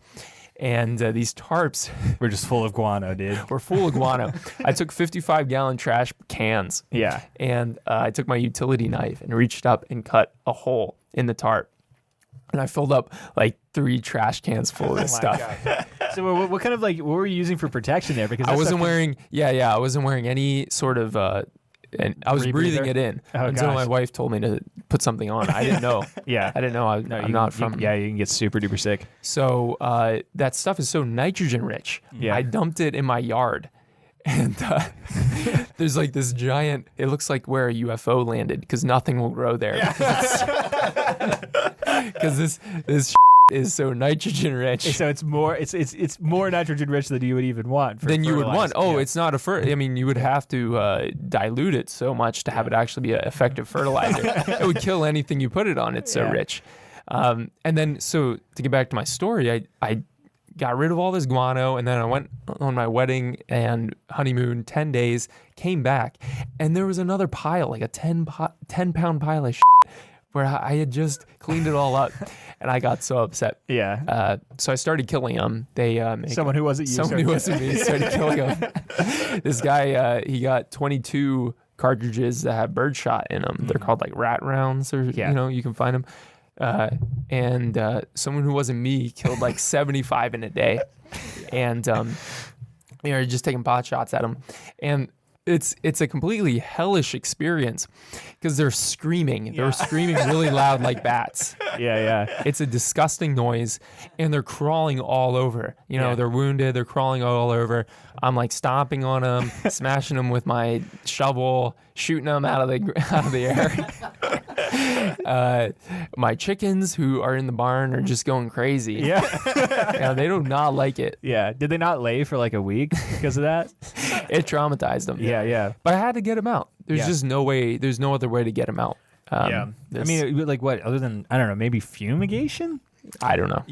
And these tarps We're just full of guano, dude. were full of guano. I took 55-gallon trash cans. Yeah. And I took my utility knife and reached up and cut a hole in the tarp. And I filled up like 3 trash cans full of this stuff. So what kind of what were you using for protection there? Because I wasn't wearing, I wasn't wearing any sort of, and I was breathing it in until my wife told me to put something on. I didn't know. I didn't know. I'm not from. You can get super duper sick. So that stuff is so nitrogen rich. Yeah. I dumped it in my yard. And there's like this giant, it looks like where a UFO landed because nothing will grow there. Because this is so nitrogen rich. So it's more nitrogen rich than you would even want. Than you would want. Yeah. It's not I mean, you would have to dilute it so much to have it actually be an effective fertilizer. It would kill anything you put it on. It's so rich. And then, so to get back to my story, I got rid of all this guano, and then I went on my wedding and honeymoon 10 days, came back, and there was another pile, like a 10-pound pile of shit, where I had just cleaned it all up, and I got so upset. Yeah. So I started killing them. Someone who wasn't you. Someone who wasn't me started killing them. This guy, he got 22 cartridges that have birdshot in them. They're called like rat rounds, or you can find them. And someone who wasn't me killed like 75 in a day, and just taking pot shots at them, and it's a completely hellish experience because they're screaming really loud like bats. Yeah. It's a disgusting noise, and they're crawling all over. They're wounded, they're crawling all over. I'm like stomping on them, smashing them with my shovel, shooting them out of the air. My chickens who are in the barn are just going crazy. Yeah. They do not like it. Yeah. Did they not lay for like a week because of that? It traumatized them. Yeah. But I had to get them out. There's just no way. There's no other way to get them out. I mean, like what? Other than, I don't know, maybe fumigation? I don't know.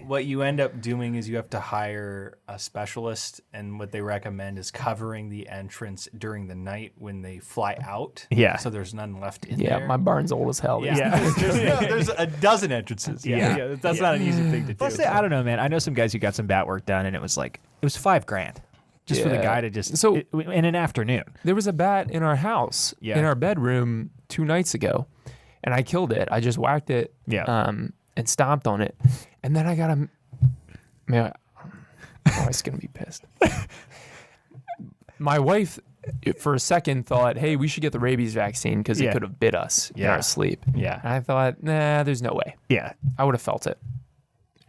What you end up doing is you have to hire a specialist, and what they recommend is covering the entrance during the night when they fly out. Yeah. So there's none left in Yeah, there. my barn's old as hell. Yeah. there's a dozen entrances. Yeah. That's not an easy thing to do. Plus, I don't know, man. I know some guys who got some bat work done, and it was $5,000 just for the guy to just in an afternoon. There was a bat in our house, Yeah. in our bedroom 2 nights ago, and I killed it. I just whacked it. Yeah. And stomped on it, and then I got a. Man, my wife's gonna be pissed. My wife, for a second, thought, "Hey, we should get the rabies vaccine because it could have bit us in our sleep." Yeah. And I thought, "Nah, there's no way. Yeah. I would have felt it."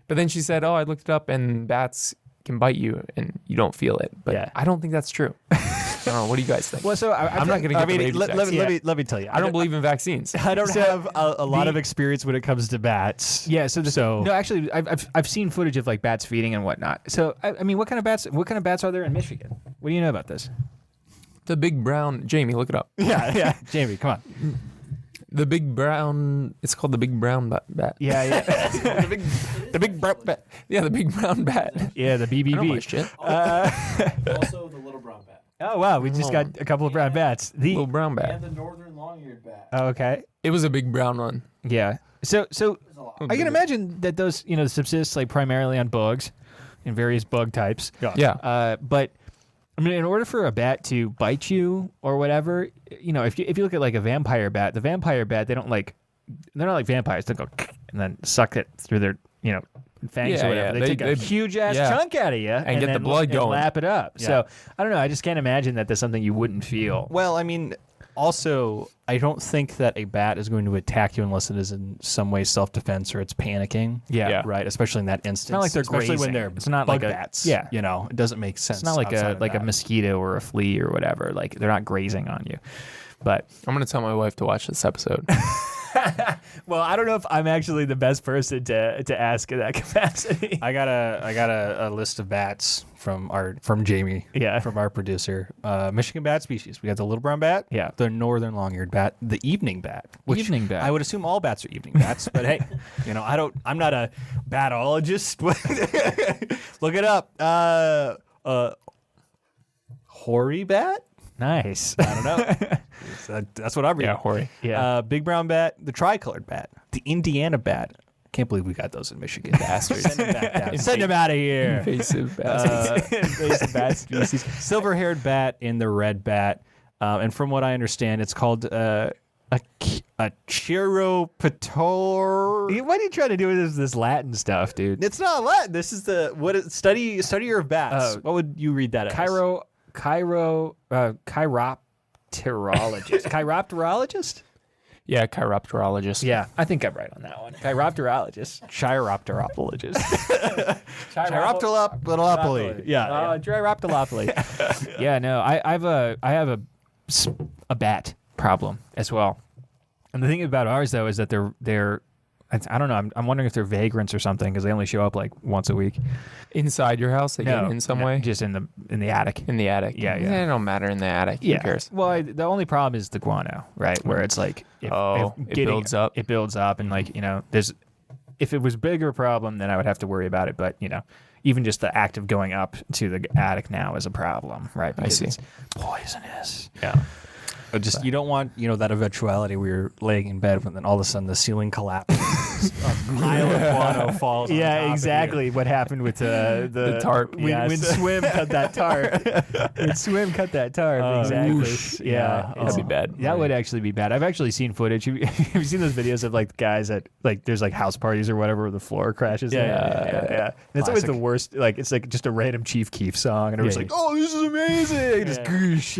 But then she said, "Oh, I looked it up, and bats can bite you, and you don't feel it." But I don't think that's true. I don't know. What do you guys think? Well, so I'm not going to get the rabies vaccine. let me tell you. I don't believe in vaccines. I don't have a lot of experience when it comes to bats. Yeah, no, actually, I've seen footage of like bats feeding and whatnot. So I mean, what kind of bats are there in Michigan? What do you know about this? The big brown. Jamie, look it up. Yeah. Jamie, come on. The big brown. It's called the big brown bat. Yeah. The big brown bat. Yeah, the big brown bat. Yeah, the BBB. I know my shit. Also the little brown bat. Oh wow, we just got a couple of brown bats. The Little brown bat. And the northern long-eared bat. Oh, okay. It was a big brown one. Yeah. So I can imagine that those subsist like primarily on bugs and various bug types. Yeah. But I mean, in order for a bat to bite you or whatever, if you look at like a vampire bat, the vampire bat, they're not like vampires. They go and then suck it through their fangs or whatever. They take a huge ass chunk out of you and get then the blood going, lap it up. Yeah. So I don't know. I just can't imagine that there's something you wouldn't feel. Well, I mean, also, I don't think that a bat is going to attack you unless it is in some way self-defense or it's panicking. Yeah. Right. Especially in that instance. It's not like they're especially grazing. when they're It's not bug like bats. Yeah. It doesn't make sense. It's not like a mosquito or a flea or whatever. Like they're not grazing on you. But I'm gonna tell my wife to watch this episode. well, I don't know if I'm actually the best person to ask in that capacity. I got a list of bats from Jamie. Yeah. From our producer. Michigan bat species. We got the little brown bat. Yeah. The northern long-eared bat. The evening bat. Which Evening bat. I would assume all bats are evening bats, but hey, I'm not a batologist. Look it up. Hoary bat. Nice. I don't know. That's what I'm reading. Yeah, hoary. Yeah. Big brown bat, the tricolored bat, the Indiana bat. Can't believe we got those in Michigan. Bastards. Send them back down. Send him out of here. Invasive bastards. Invasive bat species. Silver-haired bat and the red bat. And from what I understand, it's called a chiropatore. What are you trying to do with this Latin stuff, dude? It's not Latin. This is studier of bats. What would you read that as? Chiropterologist. Chiropterologist? Yeah, chiropterologist. Yeah, I think I'm right on that one. Chiropterologist. Chiropterologist. Chiropterologist. Yeah. Chiropterologist. Yeah, no, I have a bat problem as well. And the thing about ours though is that they're I don't know. I'm wondering if they're vagrants or something because they only show up like once a week. Inside your house, they get in some way? Just in the attic. In the attic. Yeah. It don't matter in the attic. Who cares? Well, the only problem is the guano, right? Where it's like, it builds up. It builds up, and like, if it was a bigger problem, then I would have to worry about it. But even just the act of going up to the attic now is a problem, right? Because it's poisonous. Yeah. Just you don't want that eventuality where you're laying in bed and then all of a sudden the ceiling collapses, a pile of guano falls. Yeah, on top exactly. What happened with the tarp? When Swim cut that tarp. When Swim cut that tarp, exactly. Whoosh. Yeah, That'd be bad. That would actually be bad. I've actually seen footage. Have you seen those videos of like guys at like there's like house parties or whatever where the floor crashes? Yeah. And it's always the worst. Like it's like just a random Chief Keef song, and everyone's like, "Oh, this is amazing!" Just goosh,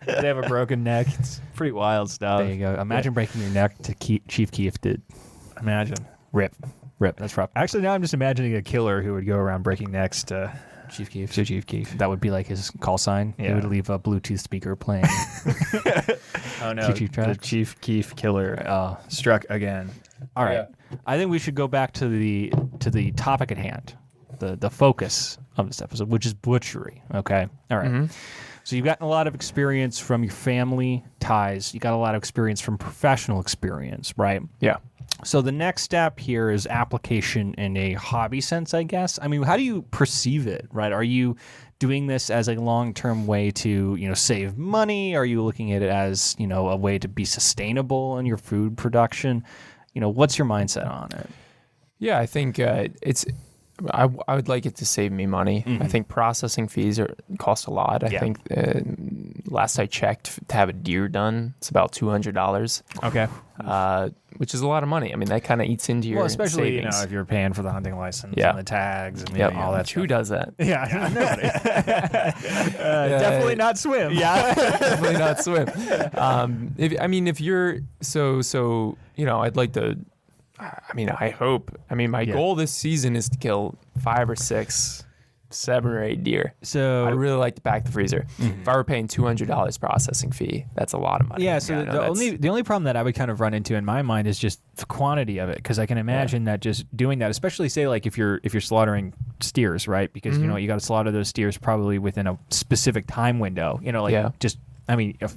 They have a broken neck. It's pretty wild stuff. There you go. Imagine breaking your neck to Chief Keef did. Imagine. Rip. That's rough. Actually, now I'm just imagining a killer who would go around breaking necks to Chief Keef. Chief Keef. That would be like his call sign. Yeah. He would leave a Bluetooth speaker playing. Oh no, the Chief Keef killer struck again. All right. I think we should go back to the topic at hand, the focus of this episode, which is butchery. Okay. All right. Mm-hmm. So you've gotten a lot of experience from your family ties. You got a lot of experience from professional experience, right? Yeah. So the next step here is application in a hobby sense, I guess. I mean, how do you perceive it, right? Are you doing this as a long-term way to, save money? Are you looking at it as, a way to be sustainable in your food production? What's your mindset on it? Yeah, I think I would like it to save me money. Mm-hmm. I think processing fees cost a lot. I think last I checked, to have a deer done, it's about $200. Okay. Which is a lot of money. I mean, that kind of eats into your especially savings. if you're paying for the hunting license and the tags and all that Who stuff. does that? Yeah, nobody. Definitely not Swim. Yeah, definitely not Swim. If you're I'd like to. I hope. My goal this season is to kill 5 or 6, 7 or 8 deer. So I'd really like to pack the freezer. Mm-hmm. If I were paying $200 processing fee, that's a lot of money. yeah, so the only problem that I would kind of run into in my mind is just the quantity of it, because I can imagine that just doing that, especially say like if you're slaughtering steers, right? Because you got to slaughter those steers probably within a specific time window.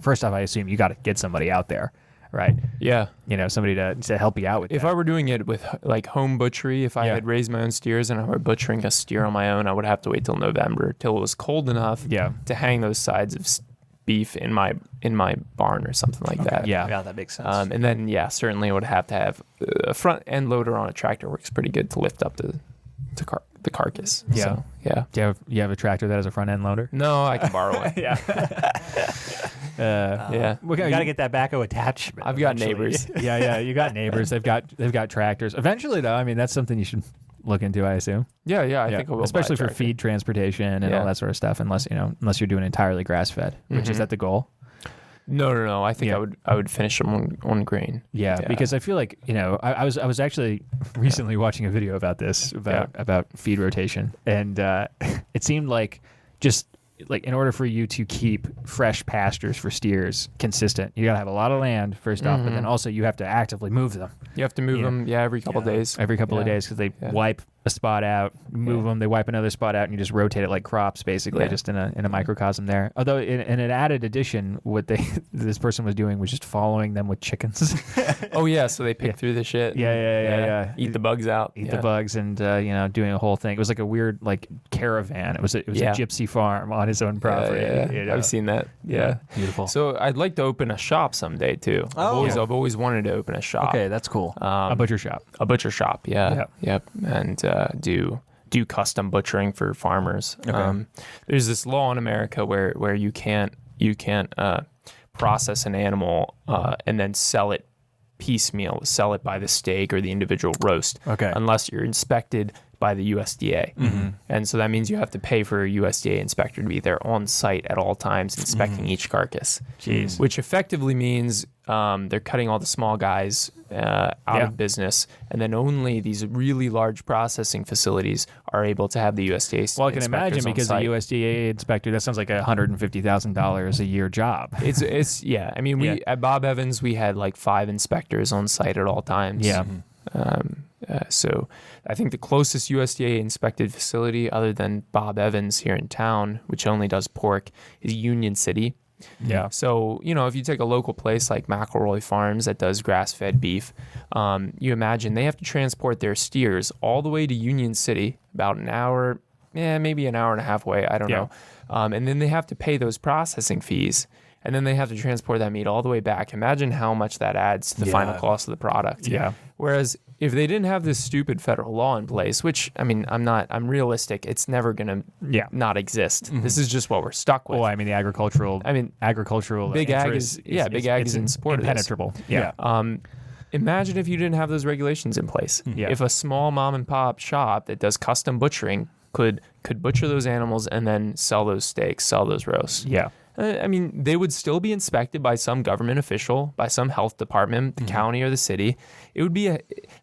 First off, I assume you got to get somebody out there. Right. Yeah. Somebody to help you out with If that. I were doing it with like home butchery, if I had raised my own steers and I were butchering a steer on my own, I would have to wait till November, till it was cold enough to hang those sides of beef in my barn or something like that. Yeah, that makes sense. And then, certainly I would have to have a front end loader on a tractor. Works pretty good to lift up the carcass. Yeah. So, yeah. Do you have a tractor that has a front end loader? No, I can borrow it. Yeah. You got to get that backhoe attachment. I've got neighbors. Yeah. You got neighbors. They've got tractors. Eventually, though, that's something you should look into, I assume. Yeah. I think I will. Especially for feed transportation and all that sort of stuff. Unless you're doing entirely grass fed, which is that the goal? No. I think I would finish them on grain. Yeah, because I feel like I was actually recently watching a video about this about feed rotation, and it seemed like just like in order for you to keep fresh pastures for steers consistent, you gotta have a lot of land first off, but then also you have to actively move them. You have to move them, every couple of days. Every couple of days, because they wipe a spot out, move them, they wipe another spot out, and you just rotate it like crops, basically, just in a microcosm there. Although in an added addition, what this person was doing was just following them with chickens. Oh yeah, so they pick through the shit. Yeah. Eat the bugs out. The bugs and doing a whole thing. It was like a weird like caravan. It was a gypsy farm on his own property. Yeah. I've seen that. Yeah. Beautiful. So I'd like to open a shop someday too. I've always wanted to open a shop. Okay, that's cool. A butcher shop. A butcher shop. Yeah. Yep. And do custom butchering for farmers. Okay. There's this law in America where you can't process an animal and then sell it piecemeal, sell it by the steak or the individual roast, unless you're inspected by the USDA. And so that means you have to pay for a USDA inspector to be there on site at all times inspecting each carcass. Jeez. Which effectively means they're cutting all the small guys out of business, and then only these really large processing facilities are able to have the USDA. Well, I can imagine because the USDA inspector, that sounds like a $150,000 a year job. It's I mean, we at Bob Evans we had like 5 inspectors on site at all times. Yeah. So I think the closest USDA inspected facility other than Bob Evans here in town, which only does pork, is Union City. Yeah. So, if you take a local place like McElroy Farms that does grass-fed beef, you imagine they have to transport their steers all the way to Union City, about an hour, maybe an hour and a half away, I don't know. And then they have to pay those processing fees. And then they have to transport that meat all the way back. Imagine how much that adds to the final cost of the product. Yeah. Whereas if they didn't have this stupid federal law in place, which, I'm realistic. It's never going to not exist. Mm-hmm. This is just what we're stuck with. Well, the agricultural big ag is in support of this. Impenetrable. Yeah. Imagine if you didn't have those regulations in place. Yeah. If a small mom and pop shop that does custom butchering could butcher those animals and then sell those steaks, sell those roasts. Yeah. They would still be inspected by some government official, by some health department, the county or the city. It would be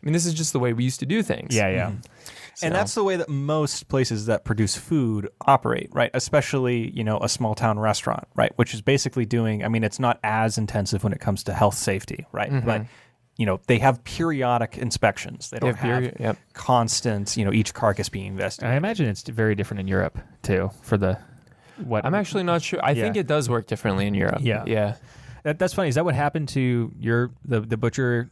this is just the way we used to do things. Yeah, yeah. Mm-hmm. And that's the way that most places that produce food operate, right? Especially, a small town restaurant, right? Which is basically doing, it's not as intensive when it comes to health safety, right? Mm-hmm. But, they have periodic inspections. They don't have constant, each carcass being investigated. I imagine it's very different in Europe, too, for the... I'm actually not sure. I think it does work differently in Europe. Yeah. Yeah. That's funny. Is that what happened to the butcher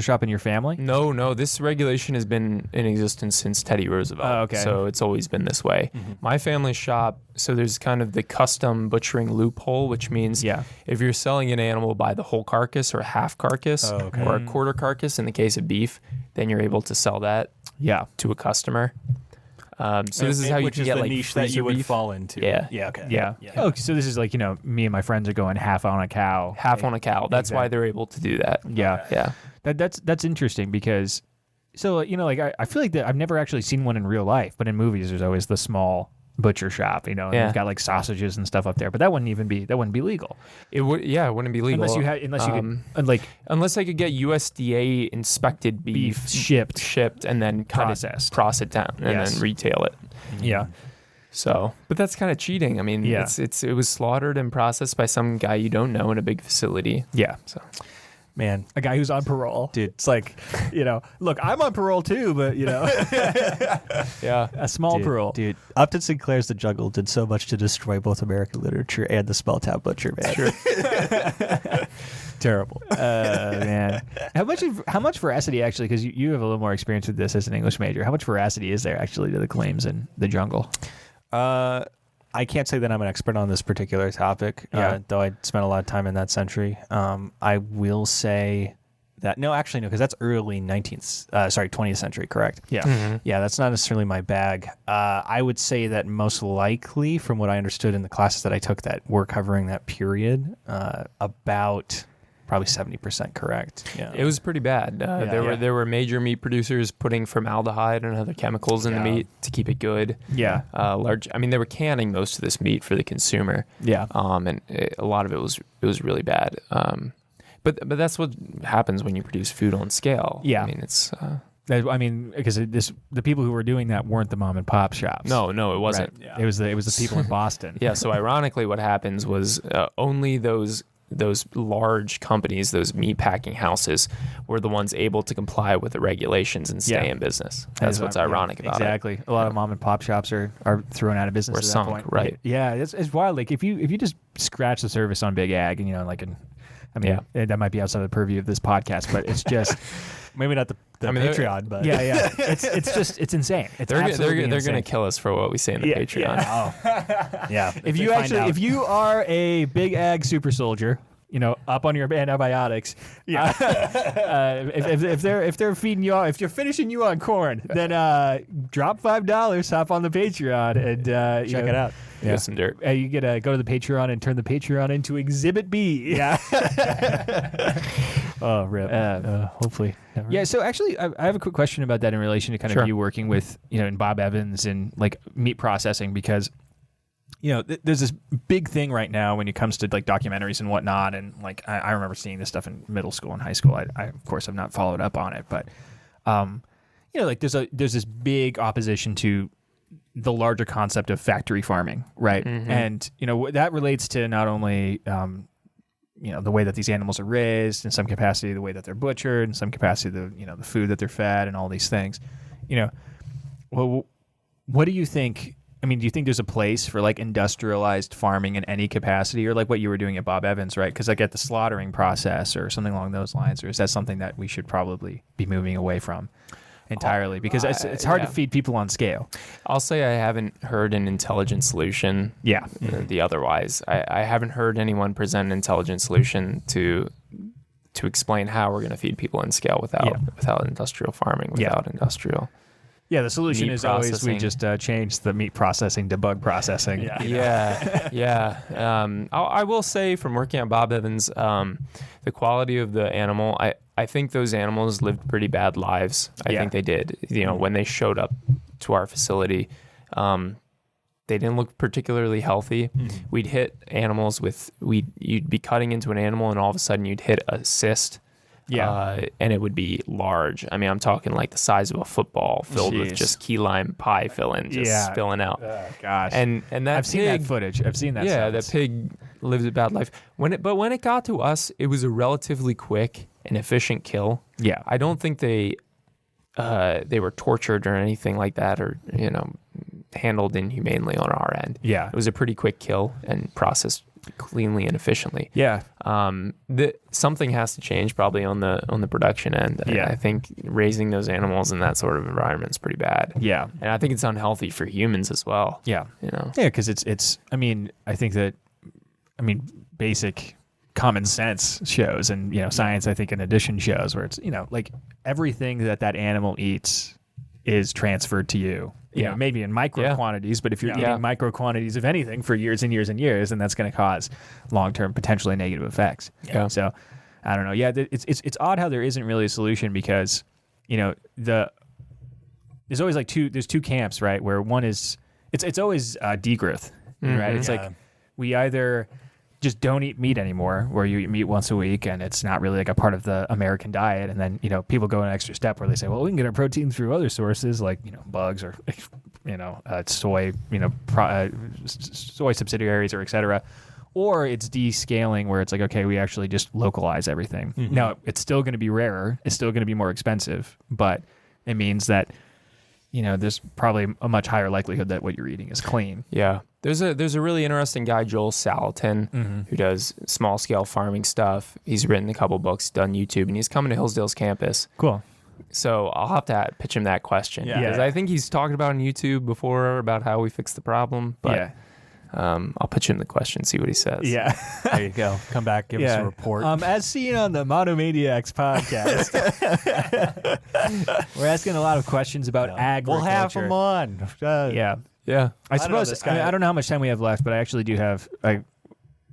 shop in your family? No. This regulation has been in existence since Teddy Roosevelt. Oh, okay. So it's always been this way. Mm-hmm. My family shop, so there's kind of the custom butchering loophole, which means if you're selling an animal by the whole carcass or half carcass or a quarter carcass in the case of beef, then you're able to sell that to a customer. So this is how you can get the niche that you would beef. fall into. Yeah. Yeah. Okay. Yeah. Oh, so this is like, me and my friends are going half on a cow. On a cow. That's why they're able to do that. Yeah. Yeah. That's interesting because, so, I feel like that I've never actually seen one in real life, but in movies there's always the small butcher shop, and they've got like sausages and stuff up there, but that wouldn't be legal. It wouldn't be legal unless I could get USDA inspected beef shipped and then processed, process it down and then retail it. Yeah. So, but that's kind of cheating. It was slaughtered and processed by some guy you don't know in a big facility. Yeah. So. Man, a guy who's on parole, dude. It's like, look, I'm on parole too, but a small parole, dude. Upton Sinclair's The Jungle did so much to destroy both American literature and the small town butcher, man. Sure. Terrible, man. How much veracity actually? Because you have a little more experience with this as an English major. How much veracity is there actually to the claims in The Jungle? I can't say that I'm an expert on this particular topic, though I spent a lot of time in that century. I will say that, because that's early 20th century, correct? Yeah. Mm-hmm. Yeah, that's not necessarily my bag. I would say that most likely, from what I understood in the classes that I took that were covering that period, about probably 70% correct. Yeah. It was pretty bad. There were major meat producers putting formaldehyde and other chemicals in the meat to keep it good. Yeah. They were canning most of this meat for the consumer. Yeah. And a lot of it was really bad. But that's what happens when you produce food on scale. Yeah. It's. Because the people who were doing that weren't the mom and pop shops. No, it wasn't. Right. Yeah. It was the people in Boston. Yeah. So ironically, what happens was only those large companies, those meat packing houses, were the ones able to comply with the regulations and stay in business. That's what's ironic about it. Exactly. A lot of mom and pop shops are thrown out of business or at sunk, that point. Right. Yeah, it's wild. Like if you just scratch the surface on big ag, and that might be outside the purview of this podcast, but it's just maybe not the Patreon, but it's insane. They're going to kill us for what we say in the Patreon. Yeah. If you are a big ag super soldier, up on your antibiotics. Yeah. If they're feeding you, if you're finishing you on corn, then drop $5, hop on the Patreon, and check it out. Yeah. Get some dirt. You get to go to the Patreon and turn the Patreon into Exhibit B. Yeah. Oh, rip. Hopefully. Yeah. So actually, I have a quick question about that in relation to kind of you working with, and Bob Evans and like meat processing, because there's this big thing right now when it comes to like documentaries and whatnot, and like I remember seeing this stuff in middle school and high school. I of course have not followed up on it, but there's this big opposition to the larger concept of factory farming, right? Mm-hmm. And that relates to not only the way that these animals are raised, in some capacity the way that they're butchered, in some capacity the food that they're fed, and all these things. Well, what do you think? I mean, do you think there's a place for like industrialized farming in any capacity, or like what you were doing at Bob Evans, right? Because like at the slaughtering process or something along those lines, or is that something that we should probably be moving away from entirely? Because it's hard to feed people on scale. I'll say I haven't heard an intelligent solution. Yeah. The otherwise, I haven't heard anyone present an intelligent solution to explain how we're going to feed people in scale without industrial farming, without industrial. Yeah, the solution is always we just change the meat processing to bug processing. Yeah. I will say from working at Bob Evans, the quality of the animal, I think those animals lived pretty bad lives. I think they did. When they showed up to our facility, they didn't look particularly healthy. We'd hit animals you'd be cutting into an animal and all of a sudden you'd hit a cyst. And it would be large. I mean, I'm talking like the size of a football filled with just key lime pie filling, spilling out. Gosh. And that I've seen that footage. I've seen that. Yeah, that pig lived a bad life. But when it got to us, it was a relatively quick and efficient kill. Yeah. I don't think they were tortured or anything like that, or handled inhumanely on our end. Yeah. It was a pretty quick kill and processed cleanly and efficiently. Yeah. Something has to change probably on the production end. I think raising those animals in that sort of environment is pretty bad. Yeah. And I think it's unhealthy for humans as well. Yeah. Yeah, because it's I mean, I think that basic common sense shows, and science, I think in addition, shows where it's like everything that animal eats is transferred to you. Maybe in micro quantities, but if you're eating micro quantities of anything for years and years and years, then that's going to cause long-term, potentially negative effects. Yeah. So, I don't know. Yeah, it's odd how there isn't really a solution, because, there's always like there's two camps, right? Where one is, it's always degrowth, right? It's like we either just don't eat meat anymore, where you eat meat once a week and it's not really like a part of the American diet. And then, people go an extra step where they say, well, we can get our protein through other sources like, bugs or, soy, soy subsidiaries or et cetera. Or it's descaling, where it's like, okay, we actually just localize everything. Now, it's still going to be rarer. It's still going to be more expensive, but it means that, there's probably a much higher likelihood that what you're eating is clean. Yeah. There's a really interesting guy, Joel Salatin, who does small scale farming stuff. He's written a couple books, done YouTube, and he's coming to Hillsdale's campus. Cool. So I'll have to pitch him that question. Because I think he's talked about on YouTube before about how we fix the problem. But I'll pitch him the question, see what he says. Yeah. There you go. Come back, give us a report. As seen on the Monomaniacs podcast, we're asking a lot of questions about agriculture. We'll have them on. Yeah. I suppose, I don't know how much time we have left, but I actually do have a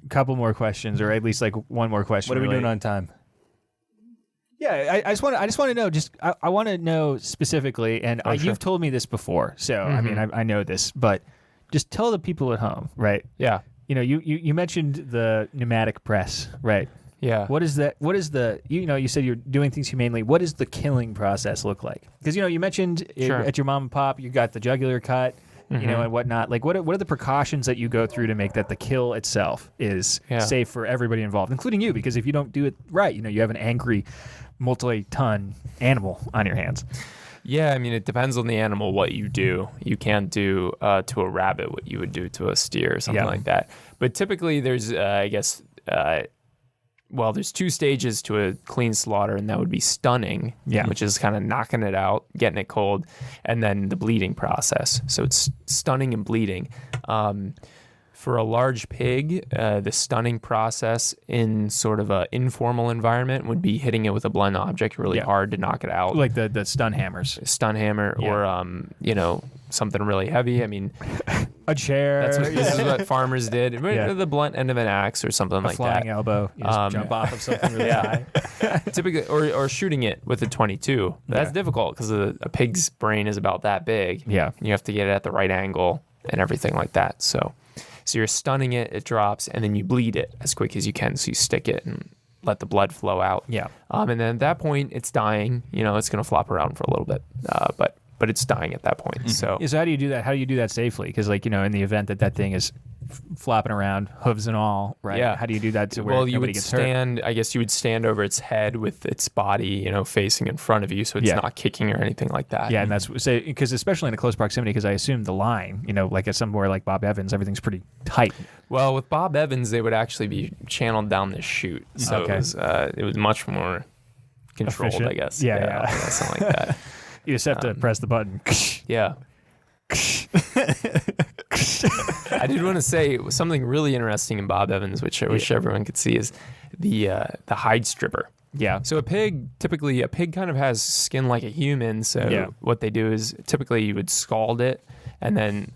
couple more questions, or at least like one more question. What are we doing on time? Yeah, I just want to know. I want to know specifically, and you've told me this before, so I mean, I know this, but just tell the people at home, right? Yeah. You mentioned the pneumatic press, right? Yeah. What is that? What is the? You said you're doing things humanely. What does the killing process look like? Because you mentioned at your mom and pop, you got the jugular cut. And whatnot. Like, what are the precautions that you go through to make that the kill itself is safe for everybody involved, including you? Because if you don't do it right, you have an angry, multi-ton animal on your hands. Yeah, I mean, it depends on the animal what you do. You can't do to a rabbit what you would do to a steer or something like that. But typically, there's, there's two stages to a clean slaughter, and that would be stunning, which is kind of knocking it out, getting it cold, and then the bleeding process. So it's stunning and bleeding. For a large pig, the stunning process in sort of an informal environment would be hitting it with a blunt object really hard to knock it out. Like the stun hammers. Stun hammer or, something really heavy. I mean, a chair. This is what farmers did. The blunt end of an axe or something like that. A flying elbow. You just jump off of something really high. Typically, or shooting it with a .22. That's difficult because a pig's brain is about that big. Yeah. You have to get it at the right angle and everything like that. So you're stunning it, it drops, and then you bleed it as quick as you can. So you stick it and let the blood flow out. Yeah. And then at that point, it's dying. It's going to flop around for a little bit. But it's dying at that point. So how do you do that? How do you do that safely? Because in the event that thing is flopping around, hooves and all, right? Yeah. How do you do that to where Well, you nobody would gets hurt? stand. I guess you would stand over its head with its body, facing in front of you, so it's Yeah. not kicking or anything like that. Yeah, and that's because especially in a close proximity, because I assume the line, like at somewhere like Bob Evans, everything's pretty tight. Well, with Bob Evans, they would actually be channeled down the chute, so Okay. it was much more controlled, Efficient. I guess. Yeah. Something like that. You just have to press the button. Yeah. I did want to say something really interesting in Bob Evans, which I wish everyone could see, is the hide stripper. Yeah. So a pig kind of has skin like a human. So what they do is typically you would scald it and then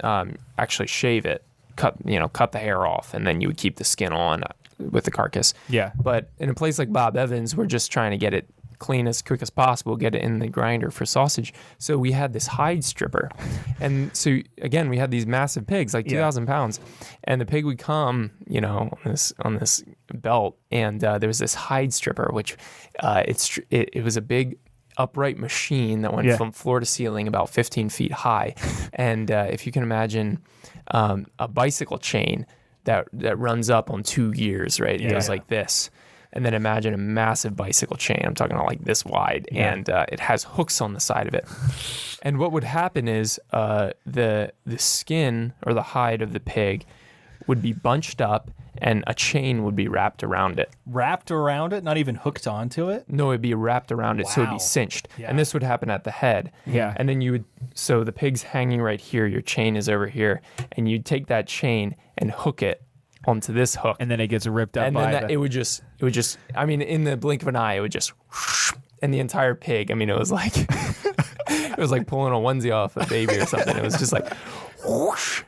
actually shave it, cut the hair off, and then you would keep the skin on with the carcass. Yeah. But in a place like Bob Evans, we're just trying to get it clean as quick as possible, get it in the grinder for sausage. So we had this hide stripper. And so again, we had these massive pigs, like 2,000 pounds. And the pig would come, on this belt, and there was this hide stripper, which it was a big upright machine that went from floor to ceiling about 15 feet high. And if you can imagine a bicycle chain that runs up on 2 gears, right? It goes like this. And then imagine a massive bicycle chain. I'm talking like this wide, and it has hooks on the side of it. And what would happen is the skin or the hide of the pig would be bunched up, and a chain would be wrapped around it. Wrapped around it, not even hooked onto it. No, it'd be wrapped around it, so it'd Wow. be cinched. Yeah. And this would happen at the head. Yeah. And then so the pig's hanging right here, your chain is over here, and you'd take that chain and hook it onto this hook. And then it gets ripped up And by then it would just, I mean, in the blink of an eye, it would just, and the entire pig, I mean, it was like, it was like pulling a onesie off a baby or something. It was just like, whoosh.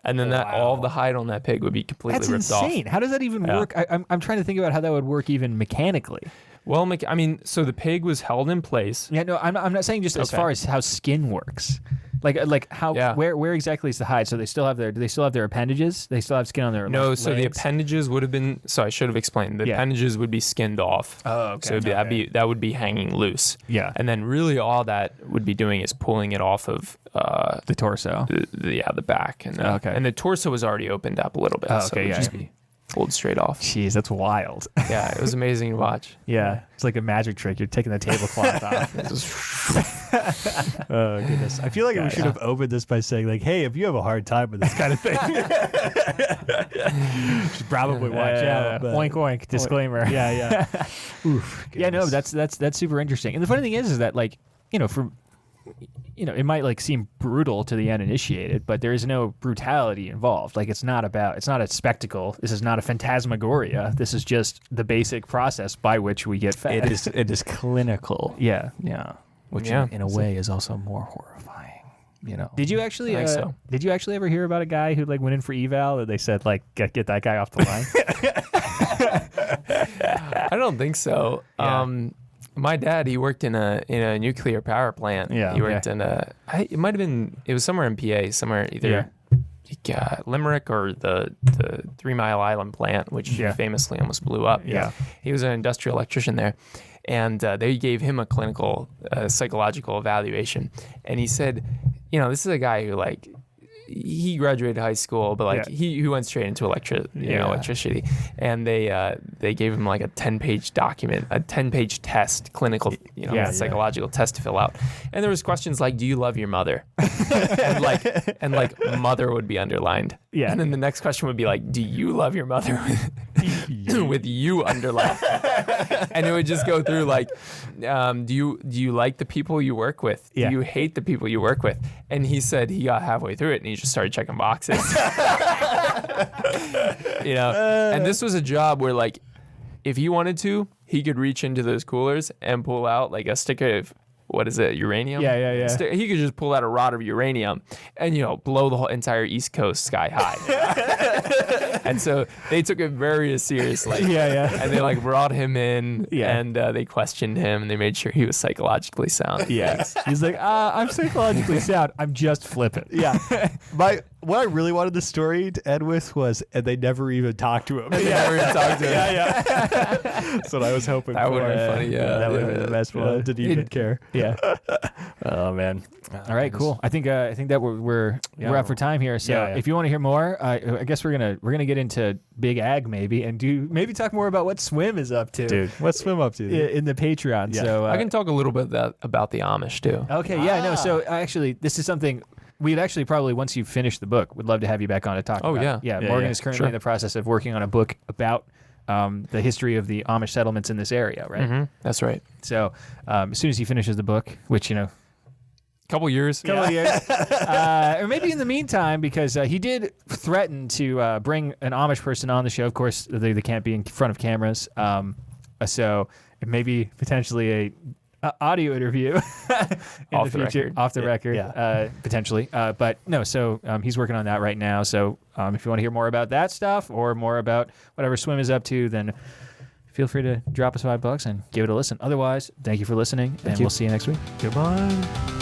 And then all of the hide on that pig would be completely That's ripped off. insane. How does that even work? I'm trying to think about how that would work even mechanically. Well, I mean, so the pig was held in place. Yeah, no, I'm not saying just as far as how skin works. Like how where exactly is the hide? So do they still have their appendages? They still have skin on their No, legs? so the appendages would have been. So I should have explained. The appendages would be skinned off. Oh, okay. So that would be hanging loose. Yeah. And then really all that would be doing is pulling it off of the torso. the back, and and the torso was already opened up a little bit. Oh, so okay, it would just be pulled straight off. Jeez, that's wild. Yeah, it was amazing to watch. Yeah, it's like a magic trick. You're taking the tablecloth off. Oh goodness! I feel like we should have opened this by saying like, "Hey, if you have a hard time with this kind of thing, should probably watch out." But, Oink oink. Disclaimer. yeah. Oof. Yeah, no, that's super interesting. And the funny thing is that like, it might like seem brutal to the uninitiated, but there is no brutality involved. Like it's not a spectacle. This is not a phantasmagoria. This is just the basic process by which we get fed. It is clinical. Yeah. Which in a way is also more horrifying. Did you actually? I think so. Did you actually ever hear about a guy who like went in for eval and they said like get that guy off the line? I don't think so. Yeah. My dad, he worked in a nuclear power plant. Yeah, He worked it might have been, it was somewhere in PA, somewhere either Limerick or the 3 Mile Island plant, which famously almost blew up. Yeah. He was an industrial electrician there. And they gave him a clinical psychological evaluation. And he said, this is a guy who like, he graduated high school, but like he went straight into electricity, and they gave him like a 10-page document, a 10-page test, clinical, psychological test to fill out, and there was questions like, "Do you love your mother?" and like mother would be underlined, and then the next question would be like, "Do you love your mother?" with you underlined, and it would just go through like, do you like the people you work with? Do you hate the people you work with? And he said he got halfway through it and he just started checking boxes. And this was a job where like, if he wanted to, he could reach into those coolers and pull out like a stick of, what is it, uranium? Yeah. He could just pull out a rod of uranium and, blow the whole entire East Coast sky high. And so they took it very seriously. And they like brought him in and they questioned him and they made sure he was psychologically sound. He's like, I'm psychologically sound. I'm just flippant. what I really wanted the story to end with was, and they never even talked to him. Never even talked to him. yeah. That's what I was hoping That for. would have been funny. Yeah, that would have been the best one. Didn't even care. Yeah. Oh man. All right, cool. I think that we're out for time here. So if you want to hear more, I guess we're gonna get into Big Ag maybe and maybe talk more about what Swim is up to. Dude, what's Swim up to? In the Patreon. Yeah. So I can talk a little bit about the Amish too. Okay, yeah, no. So actually, this is something we'd actually probably once you've finished the book, would love to have you back on to talk about. Yeah. Morgan is currently in the process of working on a book about the history of the Amish settlements in this area, right? Mm-hmm. That's right. So as soon as he finishes the book, which Couple years. couple of years, or maybe in the meantime, because he did threaten to bring an Amish person on the show. Of course, they can't be in front of cameras. So maybe potentially a audio interview in Off the the future, record. off the record, potentially. But no, so he's working on that right now. So if you want to hear more about that stuff or more about whatever Swim is up to, then feel free to drop us $5 and give it a listen. Otherwise, thank you for listening, and we'll see you next week. Goodbye.